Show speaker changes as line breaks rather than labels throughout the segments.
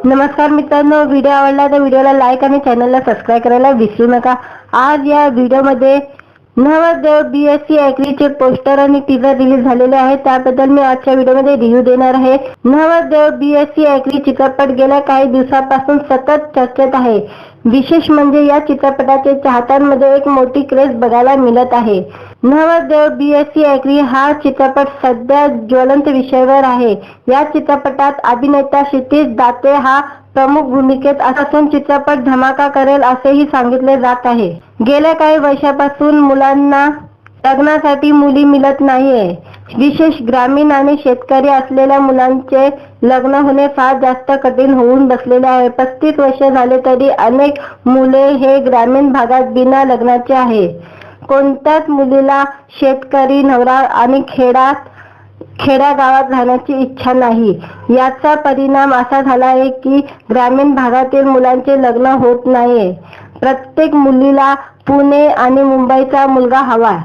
नमस्कार मित्रांनो, व्हिडिओ आवडला तर व्हिडिओला लाईक आणि चॅनलला सबस्क्राईब करायला विसरू नका। आज या व्हिडिओमध्ये नवदेव BSc ॲग्रीचे पोस्टर आणि टीजर रिलीज झालेले आहे, त्याबद्दल मी आजच्या व्हिडिओमध्ये रिव्ह्यू देणार आहे। नवदेव BSc ॲग्री चित्रपट गेल्या काही दिवसांपासून सतत चर्चेत आहे। विशेष म्हणजे या चित्रपटाचे चाहत्यांमध्ये एक मोठी क्रेज बघायला मिळत आहे। नवदेव BSc ॲग्री हा चित्रपट सध्या ज्वलंत विषयावर आहे। या चित्रपटात अभिनेता क्षितिज दाते हा प्रमुख भूमिकेत असून चित्रपट धमाका करेल असेही सांगितले जात आहे। गेल्या काही वर्षांपासून मुलांना लग्नासाठी मुली मिळत नाहीये। विशेष ग्रामीण आणि शेतकरी असलेल्या मुलांचे लग्न होणे फार जास्त कठीण होऊन बसलेले आहे। 35 वर्ष झाले तरी अनेक मुले हे ग्रामीण भागात बिना लग्नाचे आहे। कोणत्याच मुलीला शेतकरी नवरा आणि खेड्यागावात राहण्याची इच्छा नाही। याचा परिणाम असा झाला आहे की ग्रामीण भागातील मुलांचे लग्न होत नाहीये। प्रत्येक मुलीला पुणे आणि मुंबईचा मुलगा हवा,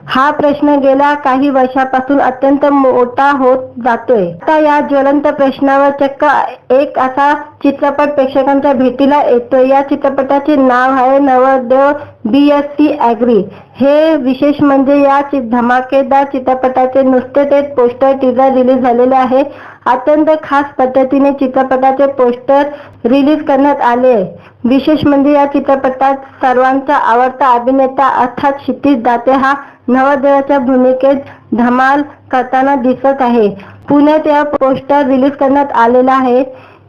हा प्रश्न गेल्या काही वर्षांपासून अत्यंत मोठा होत जातोय। आता या ज्वलंत प्रश्नावर चक्क एक असा चित्रपट प्रेक्षकांच्या भेटीला येतोय। या चित्रपटाचे नाव आहे नवदेव BSc ॲग्री। हे विशेष म्हणजे या धमाकेदार चित्रपटाचे नुसते ते पोस्टर टीजर रिलीज झालेले आहे। अत्यंत खास पद्धतीने चित्रपटाचे पोस्टर रिलीज करण्यात आले। विशेष म्हणजे या चित्रपटात सर्वांचा आवडता अभिनेता अर्थात क्षितिज दाते हा नवदेवाच्या भूमिकेत धमाल करताना दिसत आहे। पुण्यात या पोस्टर रिलीज करण्यात आलेला आहे।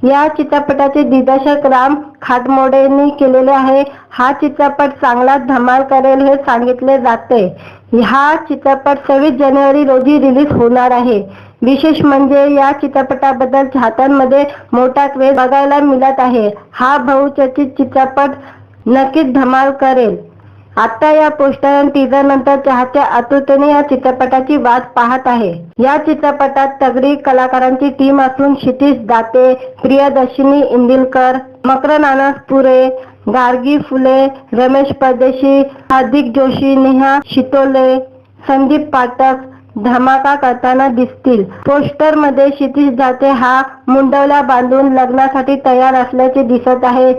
या चित्रपटाचे दिग्दर्शक राम खाटमोडेंनी केलेले आहे। हा चित्रपट चांगलाच धमाल करेल हे सांगितले जाते। हा चित्रपट 26 जानेवारी रोजी रिलीज होणार आहे। विशेष म्हणजे या चित्रपटाबद्दल चाहत्यांमध्ये मोठा क्रेज बघायला मिळत आहे। हा बहुचर्चित चित्रपट नक्कीच धमाल करेल। आता या पोस्टर आणि टीजर नंतर चाहते आतुरतेने या चित्रपटाची वाट पाहत आहे। या चित्रपटात तगडी कलाकारांची टीम असून क्षितिज दाते, प्रियदर्शिनी इंदिलकर, मकरंद अनासपुरे, गार्गी फुले, रमेश परदेशी, हार्दिक जोशी, नेहा शितोले, संदीप पाठक धमाका करताना दिसतील। पोस्टर मध्ये क्षितिज दाते हा मुंडवल्या बांधून लग्नासाठी तयार असल्याचे दिसत आहे।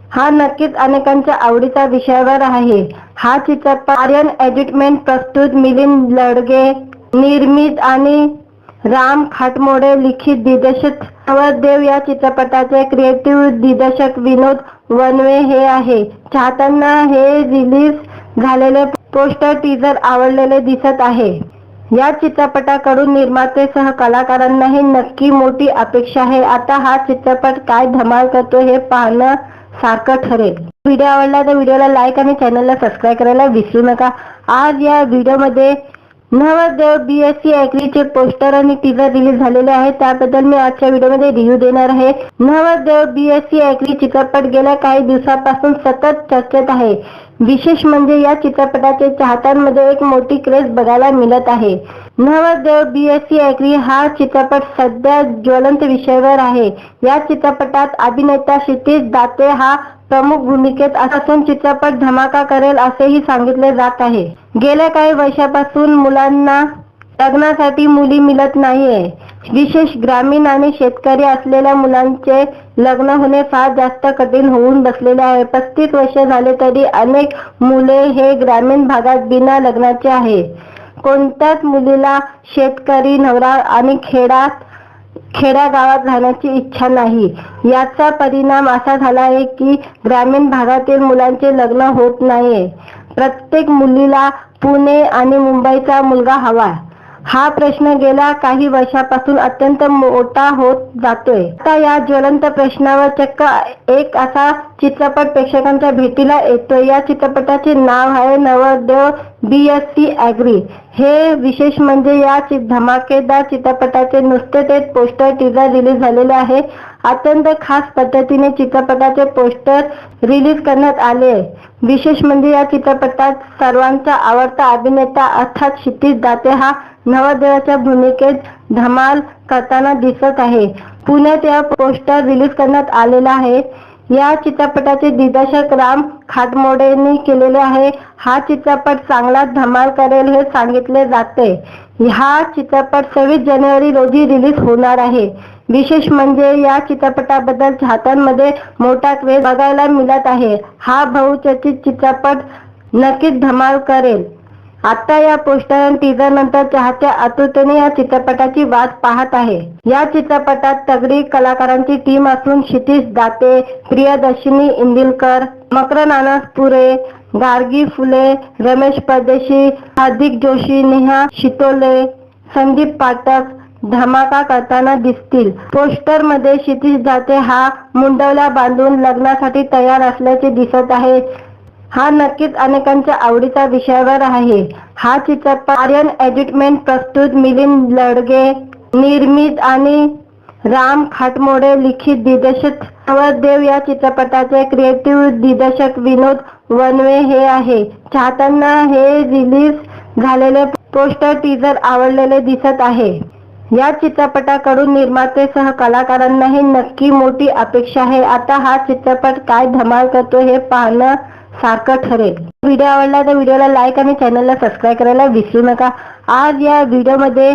हा नक्कीच अनेकांच्या आवडीचा विषयावर आहे। हा चित्रपट आर्यन एंटरटेनमेंट प्रस्तुत, मिलिंद लडगे निर्मित आणि राम खाटमोडे लिखित दिग्दर्शित नवदेव या चित्रपटाचे क्रिएटिव्ह दिग्दर्शक विनोद वनवे हे आहे। चाहत्यांना हे रिलीज झालेले पोस्टर टीजर आवडलेले दिसत आहे। या चित्रपटाकडून निर्माते सह कलाकारांनाही नक्की मोठी अपेक्षा आहे। आता हा चित्रपट काय धमाल करतो हे पाहणं सारखं ठरेल। व्हिडिओ आवडला तर व्हिडिओला लाईक आणि चॅनलला सबस्क्राईब करायला विसरू नका। आज या व्हिडिओमध्ये नवदेव BSc ॲग्रीचे पोस्टर आणि टीजर रिलीज झालेले आहे, त्याबद्दल मी आजच्या व्हिडिओमध्ये रिव्ह्यू देणार आहे। नवदेव BSc ॲग्री चित्रपट गेल्या काही दिवसांपासून सतत चर्चेत आहे। विशेष म्हणजे या चित्रपटाचे चाहत्यांमध्ये एक मोठी क्रेज बघायला मिळत आहे। नवदेव BSc ॲग्री हा चित्रपट सध्या ज्वलंत विषयावर आहे। या चित्रपटात अभिनेता क्षितिज दाते हा प्रमुख भूमिकेत असून चित्रपट धमाका करेल असेही सांगितले जात आहे। गेल्या काही वर्षांपासून मुलांना लग्नासाठी मुली मिळत नाहीये। विशेष ग्रामीण आणि शेतकरी असलेल्या मुलांचे लग्न होणे फार जास्त कठीण होऊन बसलेले आहे। 35 वर्ष झाले तरी अनेक मुले हे ग्रामीण भागात बिना लग्नाचे आहे। कोणत्याच मुलीला शेतकरी नवरा आणि खेड्यागावात राहण्याची इच्छा नाही। याचा परिणाम असा झाला आहे की ग्रामीण भागातील मुलांचे लग्न होत नाहीये। प्रत्येक मुलीला पुणे आणि मुंबईचा मुलगा हवा, हा प्रश्न गेल्या काही वर्षांपासून अत्यंत मोठा होत जातोय। आता या ज्वलंत प्रश्नावर चक्क एक असा चित्रपट प्रेक्षकांच्या भेटीला येतोय। या चित्रपटाचे नाव आहे नवदेव BSc ॲग्री। हे विशेष म्हणजे या धमाकेदार चित्रपटाचे नुसते ते पोस्टर टीजर रिलीज झालेले आहे। अत्यंत खास पद्धतीने चित्रपटाचे पोस्टर रिलीज करण्यात आले। विशेष म्हणजे या चित्रपटात सर्वांचा आवडता अभिनेता अर्थात क्षितिज दाते हा नवदेवाच्या भूमिकेत धमाल करताना दिसत आहे। पुण्यात या पोस्टर रिलीज करण्यात आलेला आहे। या चित्रपटाचे दिग्दर्शक राम खाटमोडेंनी केलेले आहे। हा चित्रपट चांगलाच धमाल करेल हे सांगितले जाते। हा चित्रपट 26 जानेवारी रोजी रिलीज होणार आहे। विशेष म्हणजे या चित्रपटाबद्दल चाहत्यांमध्ये मोठा क्रेज बघायला मिळत आहे. हा बहुचर्चित चित्रपट नक्कीच धमाल करेल. आता या पोस्टर आणि टीजर नंतर चाहते आतुरतेने या चित्रपटाची वाट पाहत आहे. या चित्रपटात तगडी कलाकारांची टीम असून क्षितिज दाते, प्रियदर्शिनी इंदिलकर, मकरंद अनासपुरे, गार्गी फुले, रमेश परदेशी, हार्दिक जोशी, नेहा शितोले, संदीप पाठक धमाका करताना दिसतील. पोस्टर मध्ये क्षितिज दाते हा मुंडवल्या बांधून लग्नासाठी तयार असल्याचे दिसत आहे. हा नक्कीच अनेकांच्या आवडीचा विषयावर आहे. हा चित्रपट आर्यन एंटरटेनमेंट प्रस्तुत, मिलिंद लडगे निर्मित आणि राम खाटमोडे लिखित दिग्दर्शित. नवरदेव या चित्रपटाचे क्रिएटिव्ह दिग्दर्शक विनोद वनवे हे आहे. चाहत्यांना हे रिलीज झालेले पोस्टर टीजर आवडलेले दिसत आहे. या चित्रपटाकडून निर्माते सह कलाकारांनाही नक्की मोठी अपेक्षा आहे. आता हा चित्रपट काय धमाल करतो हे पाहणं सारखं ठरेल. व्हिडिओ आवडला तर व्हिडिओला लाईक आणि चॅनलला सबस्क्राईब करायला विसरू नका. आज या व्हिडिओमध्ये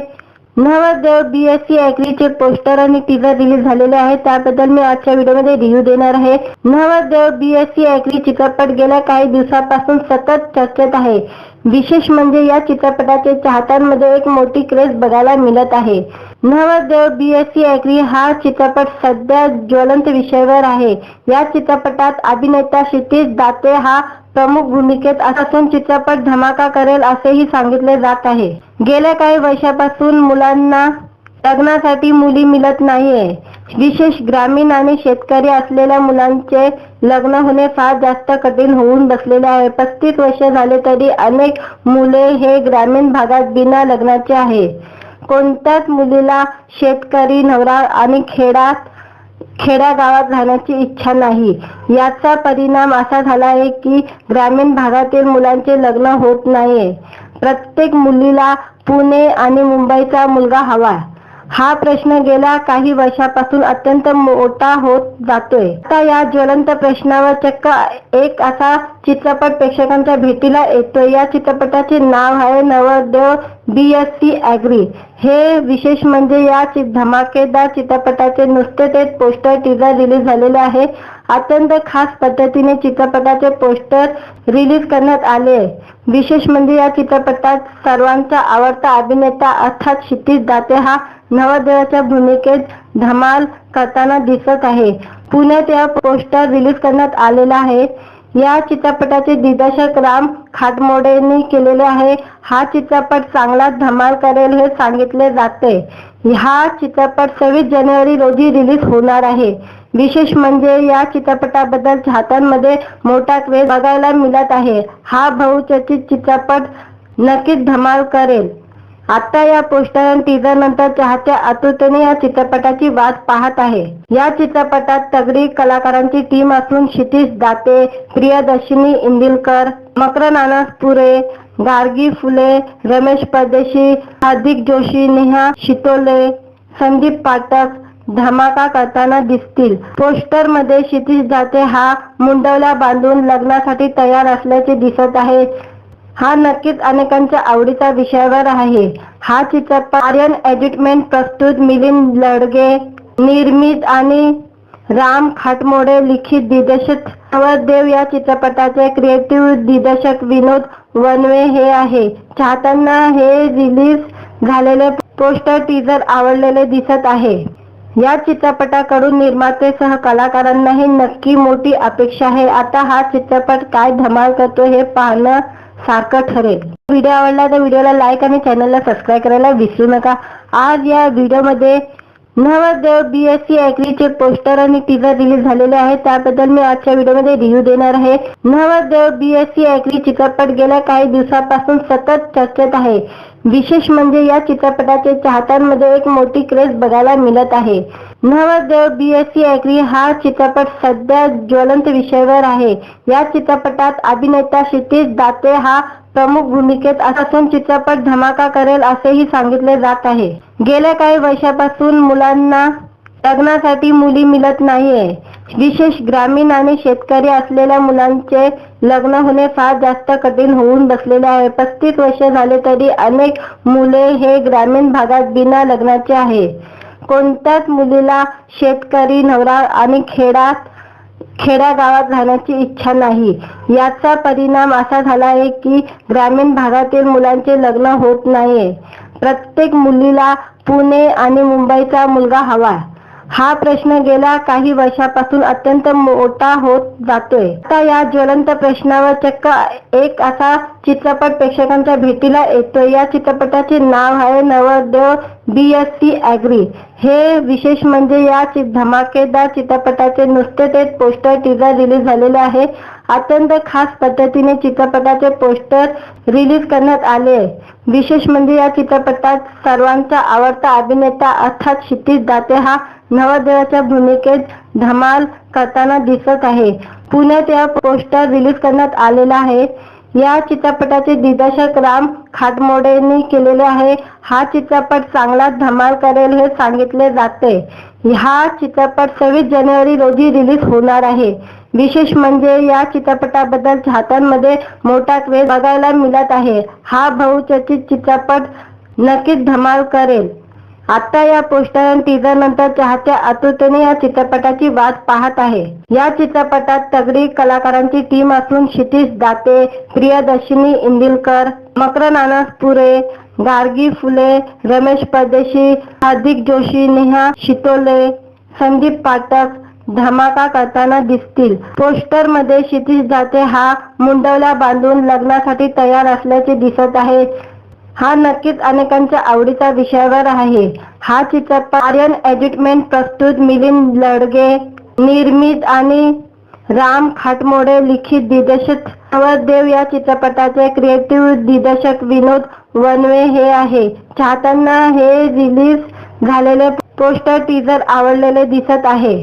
नवरदेव BSc ॲग्रीचे पोस्टर आणि टीजर रिलीज झालेले आहे. त्याबद्दल मी आजच्या व्हिडिओमध्ये रिव्ह्यू देणार आहे. नवरदेव BSc ॲग्री चित्रपट गेल्या काही दिवसापासून सतत चर्चेत आहे. विशेष म्हणजे या चित्रपटाचे चाहत्यांमध्ये एक मोठी क्रेज बघायला मिळत आहे. नवरदेव BSc ॲग्री हा चित्रपट सध्या ज्वलंत विषयावर आहे. या चित्रपटात अभिनेता क्षितिज दाते हा प्रमुख भूमिकेत असून चित्रपट धमाका करेल असेही सांगितले जात आहे. गेल्या काही वर्षापासून मुलांना लग्नासाठी मुली मिळत नाहीये. विशेष ग्रामीण आणि शेतकरी असलेल्या मुलांचे लग्न होणे फार जास्त कठीण होऊन बसलेले आहे. 35 वर्ष झाले तरी अनेक मुले हे ग्रामीण भागात बिना लग्नाचे आहे. कोणत्याच मुलीला शेतकरी नवरा आणि खेड्यागावात राहण्याची इच्छा नाही. याचा परिणाम असा झाला आहे की ग्रामीण भागातील मुलांचे लग्न होत नाहीये. प्रत्येक मुलीला पुणे आणि मुंबईचा मुलगा हवा. हा प्रश्न गेल्या काही वर्षापासून अत्यंत मोठा होत जातोय. आता या ज्वलंत प्रश्नावर चक्क एक असा चित्रपट प्रेक्षकांच्या भेटीला येतोय. या चित्रपटाचे नाव आहे नवरदेव BSc ॲग्री. हे विशेष म्हणजे या धमाकेदार चित्रपटाचे नुसते ते पोस्टर टीजर रिलीज झालेले आहे. अत्यंत खास पद्धतीने चित्रपटाचे पोस्टर रिलीज करण्यात आले. विशेष म्हणजे या चित्रपटात सर्वांचा आवडता अभिनेता अर्थात क्षितिज दाते हा नवरदेवाच्या भूमिकेत धमाल करताना दिसत आहे. पुण्यात या पोस्टर रिलीज करण्यात आलेला आहे. या चित्रपटाचे दिग्दर्शक राम खाटमोडेंनी केलेले आहे. हा चित्रपट चांगलाच धमाल करेल हे सांगितले जाते. हा चित्रपट 26 जानेवारी रोजी रिलीज होणार आहे. विशेष म्हणजे या चित्रपटाबद्दल चाहत्यांमध्ये मोठा क्रेज बघायला मिळत आहे. हा बहुचर्चित चित्रपट नक्कीच धमाल करेल. आता या पोस्टर आणि टीजर नंतर चाहते आतुरतेने या चित्रपटाची वाट पाहत आहे. या चित्रपटात तगडी कलाकारांची टीम असून क्षितिज दाते, प्रियदर्शिनी इंदिलकर, मकरंद अनासपुरे, गार्गी फुले, रमेश परदेशी, हार्दिक जोशी, नेहा शितोले, संदीप पाठक धमाका करताना दिसतील. पोस्टर मध्ये क्षितिज दाते हा मुंडवल्या बांधून लग्नासाठी तयार असल्याचे दिसत आहे. हा नक्कीच अनेकांच्या आवडीचा विषयावर आहे. हा चित्रपट आर्यन एंटरटेनमेंट प्रस्तुत, मिलिंद लडगे निर्मित आणि राम खाटमोडे लिखित दिग्दर्शित. नवरदेव या चित्रपटाचे क्रिएटिव्ह दिग्दर्शक विनोद वनवे हे आहे. चाहत्यांना हे रिलीज झालेले पोस्टर टीजर आवडलेले दिसत आहे. या चित्रपटाकडून निर्माते सह कलाकारांनाही नक्की मोठी अपेक्षा आहे. आता हा चित्रपट काय धमाल करतो हे पाहणं सारखं ठरेल. व्हिडिओ आवडला तर व्हिडिओला लाईक आणि चॅनलला सबस्क्राईब करायला विसरू नका. आज या व्हिडिओमध्ये नवरदेव BSc ॲग्रीचे पोस्टर आणि टीजर रिलीज झालेले आहे. त्याबद्दल मी आजच्या व्हिडिओमध्ये रिव्ह्यू देणार आहे. नवरदेव BSc ॲग्री चित्रपट गेल्या काही दिवसापासून सतत चर्चेत आहे. विशेष म्हणजे या चित्रपटाचे चाहत्यांमध्ये एक मोठी क्रेज बघायला मिळत आहे. नवरदेव BSc ॲग्री हा चित्रपट सध्या ज्वलंत विषयावर आहे. या चित्रपटात अभिनेता क्षितिज दाते हा प्रमुख भूमिकेत असून चित्रपट धमाका करेल असेही सांगितले जात आहे. गेल्या काही वर्षापासून मुलांना लग्नासाठी मुली मिळत नाहीये. विशेष ग्रामीण आणि शेतकरी असलेल्या मुलांचे लग्न होणे फार जास्त कठीण होऊन बसलेले आहे. 35 वर्ष झाले तरी अनेक मुले हे ग्रामीण भागात बिना लग्नाचे आहे. कोणत्याच मुलीला शेतकरी नवरा आणि खेड्यागावात राहण्याची इच्छा नाही। याचा परिणाम असा झाला आहे की ग्रामीण भागातील मुलांचे लग्न होत नाहीये। प्रत्येक मुलीला पुणे आणि मुंबईचा मुलगा हवा। हा प्रश्न गेल्या काही वर्षापासून अत्यंत मोठा होत जातोय। आता या ज्वलंत प्रश्नावर चक्क एक असा चित्रपट प्रेक्षकांच्या भेटीला येतोय। या चित्रपटाचे नाव आहे नवरदेव BSc ॲग्री। हे विशेष म्हणजे या धमाकेदार चित्रपटाचे नुसते ते पोस्टर टीजर रिलीज झालेले आहे। अत्यंत खास पद्धतीने चित्रपटाचे पोस्टर रिलीज करण्यात आले। विशेष म्हणजे या चित्रपटात सर्वांचा आवडता अभिनेता अर्थात क्षितिज दाते हा नवरदेवाच्या भूमिकेत धमाल करताना दिसत आहे। पुण्यात या पोस्टर रिलीज करण्यात आलेला आहे। या चित्रपटाचे दिग्दर्शक राम खाटमोडेंनी केलेले आहे। हा चित्रपट चांगलाच धमाल करेल हे सांगितले जाते। हा चित्रपट 26 जानेवारी रोजी रिलीज होणार आहे। विशेष म्हणजे या चित्रपटाबद्दल चाहत्यांमध्ये मोठा क्रेज बघायला मिळत आहे। हा बहुचर्चित चित्रपट नक्कीच धमाल करेल। आता या पोस्टर आणि टीजर नंतर चाहते आतुरतेने या चित्रपटाची वाट पाहत आहे। या चित्रपटात तगडी कलाकारांची टीम असून क्षितिज दाते, प्रियदर्शिनी इंदिलकर, मकरंद अनासपुरे, गार्गी फुले, रमेश परदेशी, हार्दिक जोशी, नेहा शितोले, संदीप पाठक धमाका करताना दिसतील। पोस्टर मध्ये क्षितिज दाते हा मुंडवल्या बांधून लग्नासाठी तयार असल्याचे दिसत आहे। हा नक्कीच अनेकांच्या आवडीचा विषयावर आहे। हा चित्रपट आर्यन एंटरटेनमेंट प्रस्तुत, मिलिंद लडगे निर्मित आणि राम खाटमोडे लिखित दिग्दर्शित नवरदेव या चित्रपटाचे क्रिएटिव्ह दिग्दर्शक विनोद वनवे हे आहे। चाहत्यांना हे रिलीज झालेले पोस्टर टीजर आवडलेले दिसत आहे।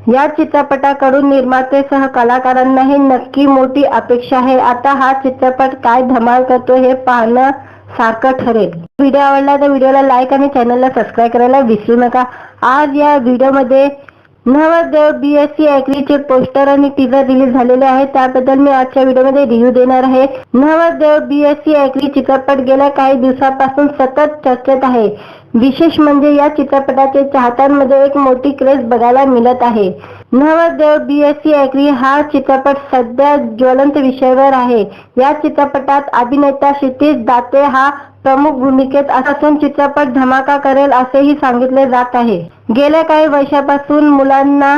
या चित्रपटाकडून निर्माते सह कलाकारांनाही नक्की मोठी अपेक्षा आहे। आता हा चित्रपट काय धमाल करतो हे पाहणं सारखं ठरेल। व्हिडिओ आवडला तर व्हिडिओला लाईक आणि चॅनलला सबस्क्राईब करायला विसरू नका। आज या व्हिडिओमध्ये नवरदेव BSc ॲग्रीचे पोस्टर आणि टीजर रिलीज झालेले आहे। त्याबद्दल मी आजच्या व्हिडिओमध्ये रिव्ह्यू देणार आहे। नवरदेव BSc ॲग्री चित्रपट गेल्या काही दिवसांपासून सतत चर्चेत आहे। विशेष म्हणजे या चित्रपटाचे चाहत्यांमध्ये एक मोठी क्रेज बघायला मिळत आहे। नवरदेव BSc ॲग्री हा चित्रपट सध्या ज्वलंत विषयावर आहे। या चित्रपटात अभिनेता क्षितिज दाते हा प्रमुख भूमिकेत असून चित्रपट धमाका करेल असेही सांगितले जात आहे। गेल्या काही वर्षापासून मुलांना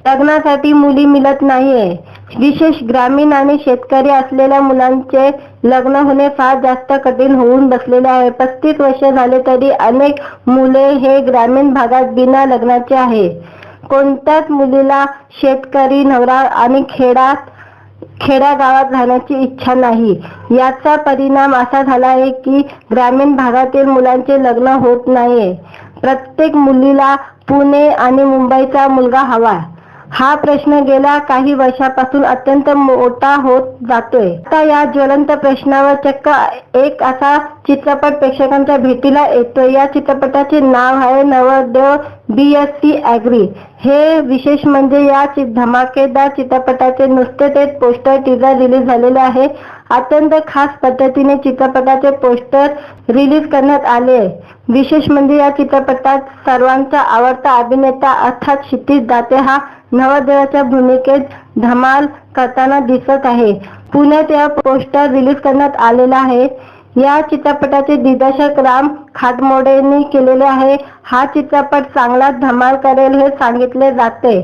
लग्नासाठी मुली मिळत नाहीये। विशेष ग्रामीण आणि शेतकरी असलेल्या मुलांचे लग्न होणे फार जास्त कठीण होऊन बसलेले आहे। 35 वर्ष झाले तरी अनेक मुले हे ग्रामीण भागात बिना लग्नाचे आहे। कोणत्याच मुलीला शेतकरी नवरा आणि खेड्यागावात राहण्याची इच्छा नाही। याचा परिणाम असा झाला आहे की ग्रामीण भागातील मुलांचे लग्न होत नाहीये। प्रत्येक मुलीला पुणे आणि मुंबईचा मुलगा हवा। हा प्रश्न गेल्या काही वर्षापासून अत्यंत मोठा होत जातोय। आता या ज्वलंत प्रश्नावर चक्क एक असा चित्रपट प्रेक्षकांच्या भेटीला येतोय। या चित्रपटाचे नाव आहे नवरदेव BSc ॲग्री। हे विशेष म्हणजे या धमाकेदार चित्रपटाचे नुसते ते पोस्टर टीजर रिलीज झालेले आहे। अत्यंत खास पद्धतीने चित्रपटाचे पोस्टर रिलीज करण्यात आले। विशेष म्हणजे या चित्रपटात सर्वांचा आवडता अभिनेता अर्थात क्षितिज दाते हा नवरदेवाच्या भूमिकेत धमाल करताना दिसत आहे। पुण्यात या पोस्टर रिलीज करण्यात आलेला आहे। या चित्रपटाचे दिग्दर्शक राम खाटमोडेंनी केलेले आहे। हा चित्रपट चांगलाच धमाल करेल हे सांगितले जाते।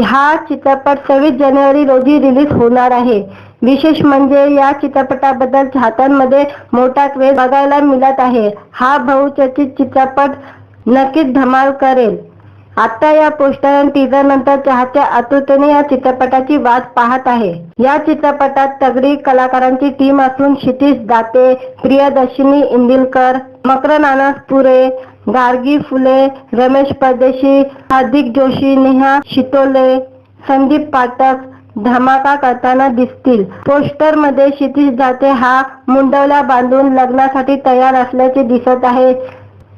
हा चित्रपट 26 जानेवारी रोजी रिलीज होणार आहे। विशेष म्हणजे या चित्रपटाबद्दल चाहत्यांमध्ये मोठा क्रेज बघायला मिळत आहे। हा बहुचर्चित चित्रपट नक्कीच धमाल करेल। आता या पोस्टर आणि टीजर नंतर चाहते आतुरतेने या चित्रपटाची वाट पाहत आहे। या चित्रपटात तगडी कलाकारांची टीम असून क्षितिज दाते, प्रियदर्शिनी इंदिलकर, मकरंद अनासपुरे, गार्गी फुले, रमेश परदेशी, हार्दिक जोशी, नेहा शितोले, संदीप पाठक धमाका करताना दिसतील। पोस्टर मध्ये क्षितिज दाते हा मुंडवल्या बांधून लग्नासाठी तयार असल्याचे दिसत आहे।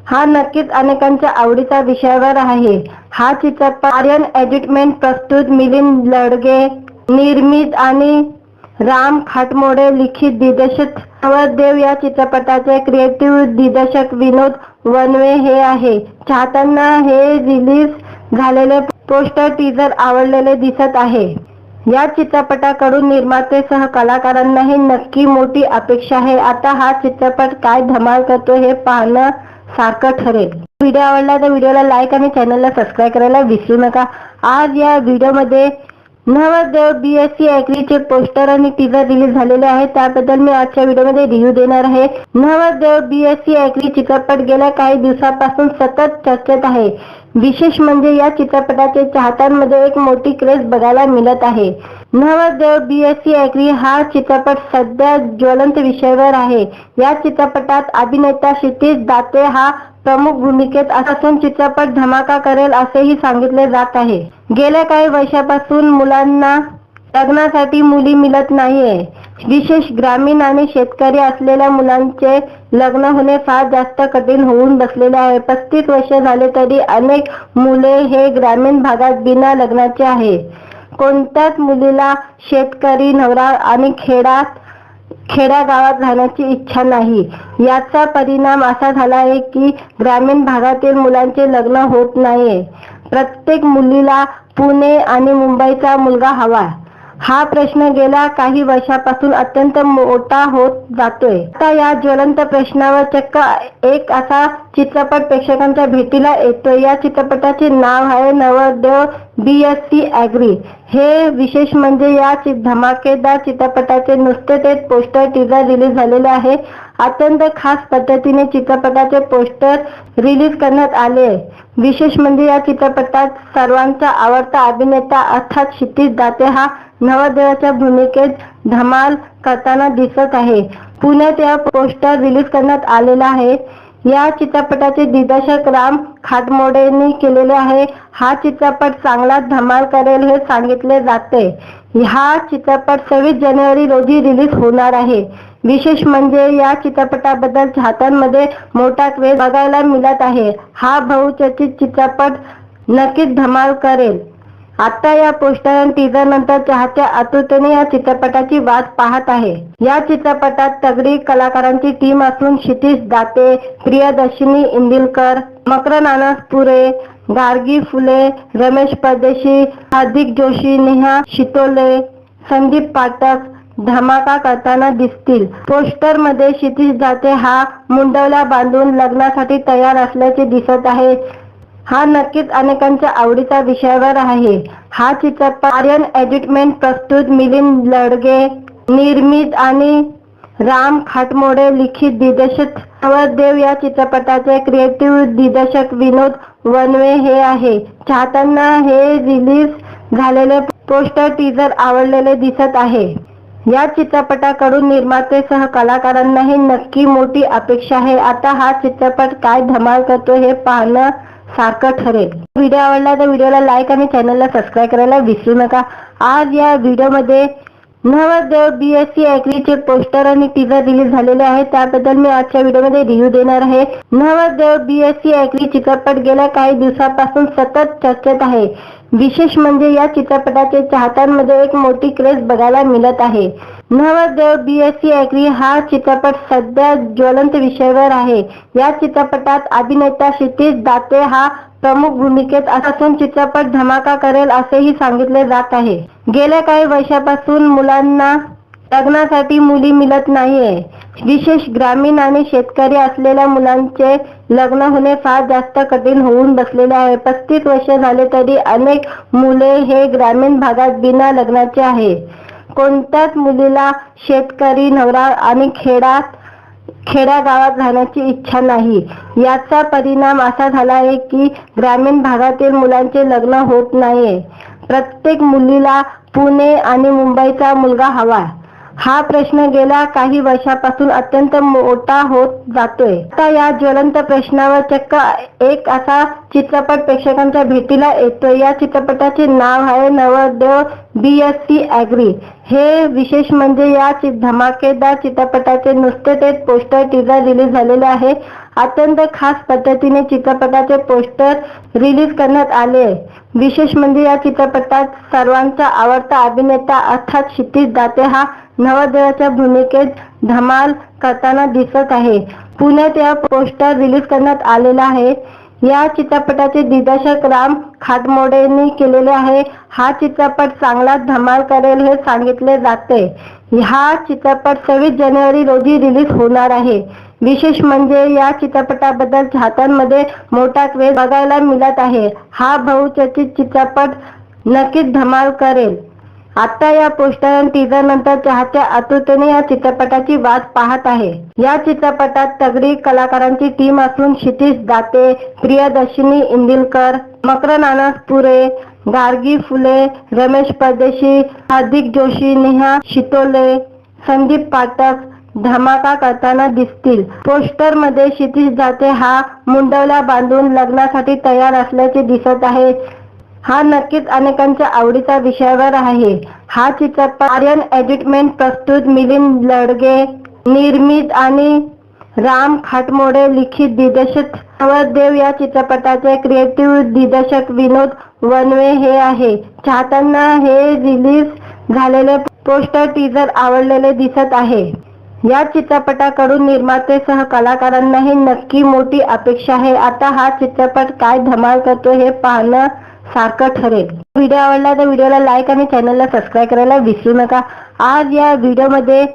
हा नक्कीच अनेकांच्या आवडीचा विषयावर आहे। हा चित्रपट आर्यन एंटरटेनमेंट प्रस्तुत, मिलिंद लडगे निर्मित आणि राम खाटमोडे लिखित दिग्दर्शित नवरदेव या चित्रपटाचे क्रिएटिव्ह दिग्दर्शक विनोद वन वे हे आहे. चाहत्यांना हे रिलीज झालेले पोस्टर टीजर आवडलेले दिसत आहे. या चित्रपटाकडून निर्माते कलाकारांनाही नक्की मोठी अपेक्षा आहे. आता हा चित्रपट काय धमाल करतो हे पाहणं सारखं ठरेल. व्हिडिओ आवडला तर व्हिडिओला लाईक आणि चॅनलला सबस्क्राईब करायला विसरू नका. आज या व्हिडिओमध्ये नवरदेव BSc ॲग्रीचे पोस्टर आणि टीजर रिलीज झालेले आहे. त्याबद्दल मी आजच्या व्हिडिओमध्ये रिव्ह्यू देणार आहे. नवरदेव BSc ॲग्री चित्रपट गेल्या काही दिवसापासून सतत चर्चेत आहे. विशेष म्हणजे या चित्रपटाचे चाहत्यांमध्ये एक मोठी क्रेज बघायला मिळत आहे. नवरदेव BSc ॲग्री हा चित्रपट सध्या ज्वलंत विषयावर आहे. या चित्रपटात अभिनेता क्षितिज दाते हा प्रमुख भूमिकेत असून चित्रपट धमाका करेल असेही सांगितले जात आहे. गेल्या काही वर्षापासून मुलांना लग्नासाठी मुली मिळत नाहीये. विशेष ग्रामीण आणि शेतकरी असलेल्या मुलांचे लग्न होणे फार जास्त कठीण होऊन बसलेले आहे. 35 वर्ष झाले तरी अनेक मुले हे ग्रामीण भागात बिना लग्नाचे आहे. कोणत्याच मुलीला शेतकरी नवरा आणि खेड्यागावात राहण्याची इच्छा नाही. याचा परिणाम असा झाला आहे की ग्रामीण भागातील मुलांचे लग्न होत नाहीये. प्रत्येक मुलीला पुणे आणि मुंबईचा मुलगा हवा. हा प्रश्न गेल्या काही वर्षापासून अत्यंत मोठा होत जातोय. आता या ज्वलंत प्रश्नावर चक्क एक असा चित्रपट प्रेक्षकांच्या भेटीला येतोय. या चित्रपटाचे नाव आहे नवरदेव BSc ॲग्री. हे विशेष म्हणजे या धमाकेदार चित्रपटाचे नुसते ते पोस्टर टीजर रिलीज झालेले आहे. अत्यंत खास पद्धतीने चित्रपटाचे पोस्टर रिलीज करण्यात आले. विशेष म्हणजे या चित्रपटात सर्वांचा आवडता अभिनेता अर्थात क्षितिज दाते हा नवरदेवाच्या भूमिकेत धमाल करताना दिसत आहे. पुण्यात या पोस्टर रिलीज करण्यात आलेला आहे. या चित्रपटाचे दिग्दर्शक राम खाटमोडेंनी केलेले आहे. हा चित्रपट चांगलाच धमाल करेल हे सांगितले जाते. हा चित्रपट 26 जानेवारी रोजी रिलीज होणार आहे. विशेष म्हणजे या चित्रपटाबद्दल चाहत्यांमध्ये मोठा क्रेज बघायला मिळत आहे. हा बहुचर्चित चित्रपट नक्कीच धमाल करेल. आता या पोस्टर आणि टीजर नंतर चाहत्या आतुरतेने या चित्रपटाची वाट पाहत आहे. या चित्रपटात तगडी कलाकारांची टीम असून क्षितिज दाते, प्रियदर्शिनी इंदिलकर, मकरंद अनासपुरे, गार्गी फुले, रमेश परदेशी, हार्दिक जोशी, नेहा शितोले, संदीप पाठक धमाका करताना दिसतील. पोस्टर मध्ये क्षितिज दाते हा मुंडवल्या बांधून लग्नासाठी तयार असल्याचे दिसत आहे. हा नक्कीच अनेकांच्या आवडीचा विषयावर आहे. हा चित्रपट आर्यन एंटरटेनमेंट प्रस्तुत, मिलिंद लडगे निर्मित आणि राम खाटमोडे लिखित दिग्दर्शित. नवरदेव या चित्रपटाचे क्रिएटिव्ह दिग्दर्शक विनोद वनवे हे आहे. चाहत्यांना हे रिलीज झालेले पोस्टर टीजर आवडलेले दिसत आहे. या चित्रपटाकडून निर्माते कलाकारांनाही नक्की मोठी अपेक्षा आहे. आता हा चित्रपट काय धमाल करतो हे पाहणं सारखं ठरेल. व्हिडिओ आवडला तर व्हिडिओला लाईक आणि चॅनलला सबस्क्राईब करायला विसरू नका. आज या व्हिडिओमध्ये नवरदेव BSc ॲग्रीचे पोस्टर आणि टीजर रिलीज झालेले आहे. त्याबद्दल मी आजच्या व्हिडिओमध्ये रिव्ह्यू देणार आहे. नवरदेव BSc ॲग्री चित्रपट गेल्या काही दिवसापासून सतत चर्चेत आहे. विशेष म्हणजे या चित्रपटाचे चाहत्यांमध्ये एक मोठी क्रेज बघायला मिळत आहे. नवरदेव BSc ॲग्री हा चित्रपट सध्या ज्वलंत विषयावर आहे. या चित्रपटात अभिनेता क्षितिज दाते हा प्रमुख भूमिकेत असून चित्रपट धमाका करेल असेही सांगितले जात आहे. गेल्या काही वर्षापासून मुलांना लग्नासाठी मुली मिळत नाहीये. विशेष ग्रामीण आणि शेतकरी असलेल्या मुलांचे लग्न होणे फार जास्त कठीण होऊन बसलेले आहे. 35 वर्ष झाले तरी अनेक मुले हे ग्रामीण भागात बिना लग्नाचे आहे. कोणत्याच मुलीला शेतकरी नवरा आणि खेड्यागावात राहण्याची इच्छा नाही. याचा परिणाम असा झाला आहे की ग्रामीण भागातील मुलांचे लग्न होत नाहीये. प्रत्येक मुलीला पुणे आणि मुंबईचा मुलगा हवा. हा प्रश्न गेल्या काही वर्षापासून अत्यंत मोठा होत जातोय. आता या ज्वलंत प्रश्नावर चक्क एक असा चित्रपट प्रेक्षकांच्या भेटीला येतोय. या चित्रपटाचे नाव आहे नवरदेव BSc ॲग्री. हे विशेष म्हणजे या धमाकेदार चित्रपटाचे नुसते ते पोस्टर टीजर रिलीज झालेले आहे. अत्यंत खास पद्धतीने चित्रपटाचे पोस्टर रिलीज करण्यात आले. विशेष म्हणजे या चित्रपटात सर्वांचा आवडता अभिनेता अर्थात क्षितिज दाते हा नवरदेवाच्या भूमिकेत धमाल करताना दिसत आहे. पुण्यात या पोस्टर रिलीज करण्यात आलेला आहे. या चित्रपटाचे दिग्दर्शक राम खाटमोडेंनी केलेले आहे. हा चित्रपट चांगला धमाल करेल हे सांगितले जाते. हा चित्रपट 26 जानेवारी रोजी रिलीज होणार आहे. विशेष म्हणजे या चित्रपटाबद्दल चाहत्यांमध्ये मोठा क्रेज बघायला मिळत आहे. हा बहुचर्चित चित्रपट नक्कीच धमाल करेल. आता या पोस्टर आणि टीजर नंतर चाहते आतुरतेने या चित्रपटाची वाट पाहत आहे. या चित्रपटात तगडी कलाकारांची टीम असून क्षितिज दाते, प्रियदर्शिनी इंदिलकर, मकरंद अनासपुरे, गार्गी फुले, रमेश परदेशी, हार्दिक जोशी, नेहा शितोले, संदीप पाठक धमाका करताना दिसतील. पोस्टर मध्ये क्षितिज दाते हा मुंडवल्या बांधून लग्नासाठी तयार असल्याचे दिसत आहे. हा नक्कीच अनेकांच्या आवडीचा विषयावर आहे. हा चित्रपट आर्यन एंटरटेनमेंट प्रस्तुत, मिलिंद लडगे निर्मित आणि राम खाटमोडे लिखित दिग्दर्शित. नवरदेव या चित्रपटाचे क्रिएटिव्ह दिग्दर्शक विनोद वनवे हे आहे. चाहत्यांना हे रिलीज झालेले पोस्टर टीजर आवडलेले दिसत आहे. या चित्रपटाकडून निर्मातेसह कलाकारांनाही नक्की मोठी अपेक्षा आहे. आता हा चित्रपट काय धमाल करतो हे पाहणं सारखं ठरेल. व्हिडिओ आवडला तर व्हिडिओला लाईक आणि चॅनलला सबस्क्राईब करायला विसरू नका. आज या व्हिडिओमध्ये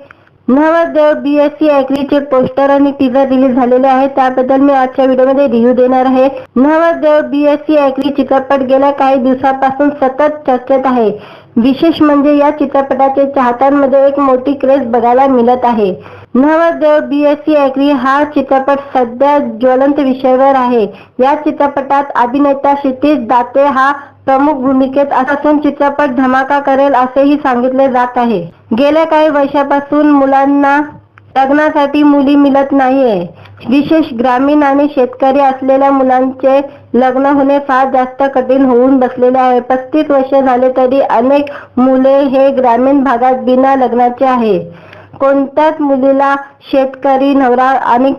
नवरदेव BSc ॲग्रीचे पोस्टर आणि टीजर रिलीज झालेले आहे. त्याबद्दल मी आजच्या व्हिडिओमध्ये रिव्ह्यू देणार आहे. नवरदेव BSc ॲग्री चित्रपट गेल्या काही दिवसांपासून सतत चर्चेत आहे. विशेष म्हणजे या चित्रपटाचे चाहत्यांमध्ये एक मोठी क्रेज बघायला मिळत आहे. नवरदेव BSc ॲग्री हा चित्रपट सध्या ज्वलंत विषयावर आहे. या चित्रपटात अभिनेता क्षितिज दाते हा प्रमुख भूमिकेत असून चित्रपट धमाका करेल असेही सांगितले जात आहे. गेल्या काही वर्षापासून मुलांना लग्नासाठी मुली मिळत नाहीये. विशेष ग्रामीण आणि शेतकरी असलेल्या मुलांचे लग्न होणे फार जास्त कठीण होऊन बसलेले आहे. 35 वर्ष झाले तरी अनेक मुले हे ग्रामीण भागात बिना लग्नाचे आहे. कोणत्याच मुलीला शेतकरी नवरा आणि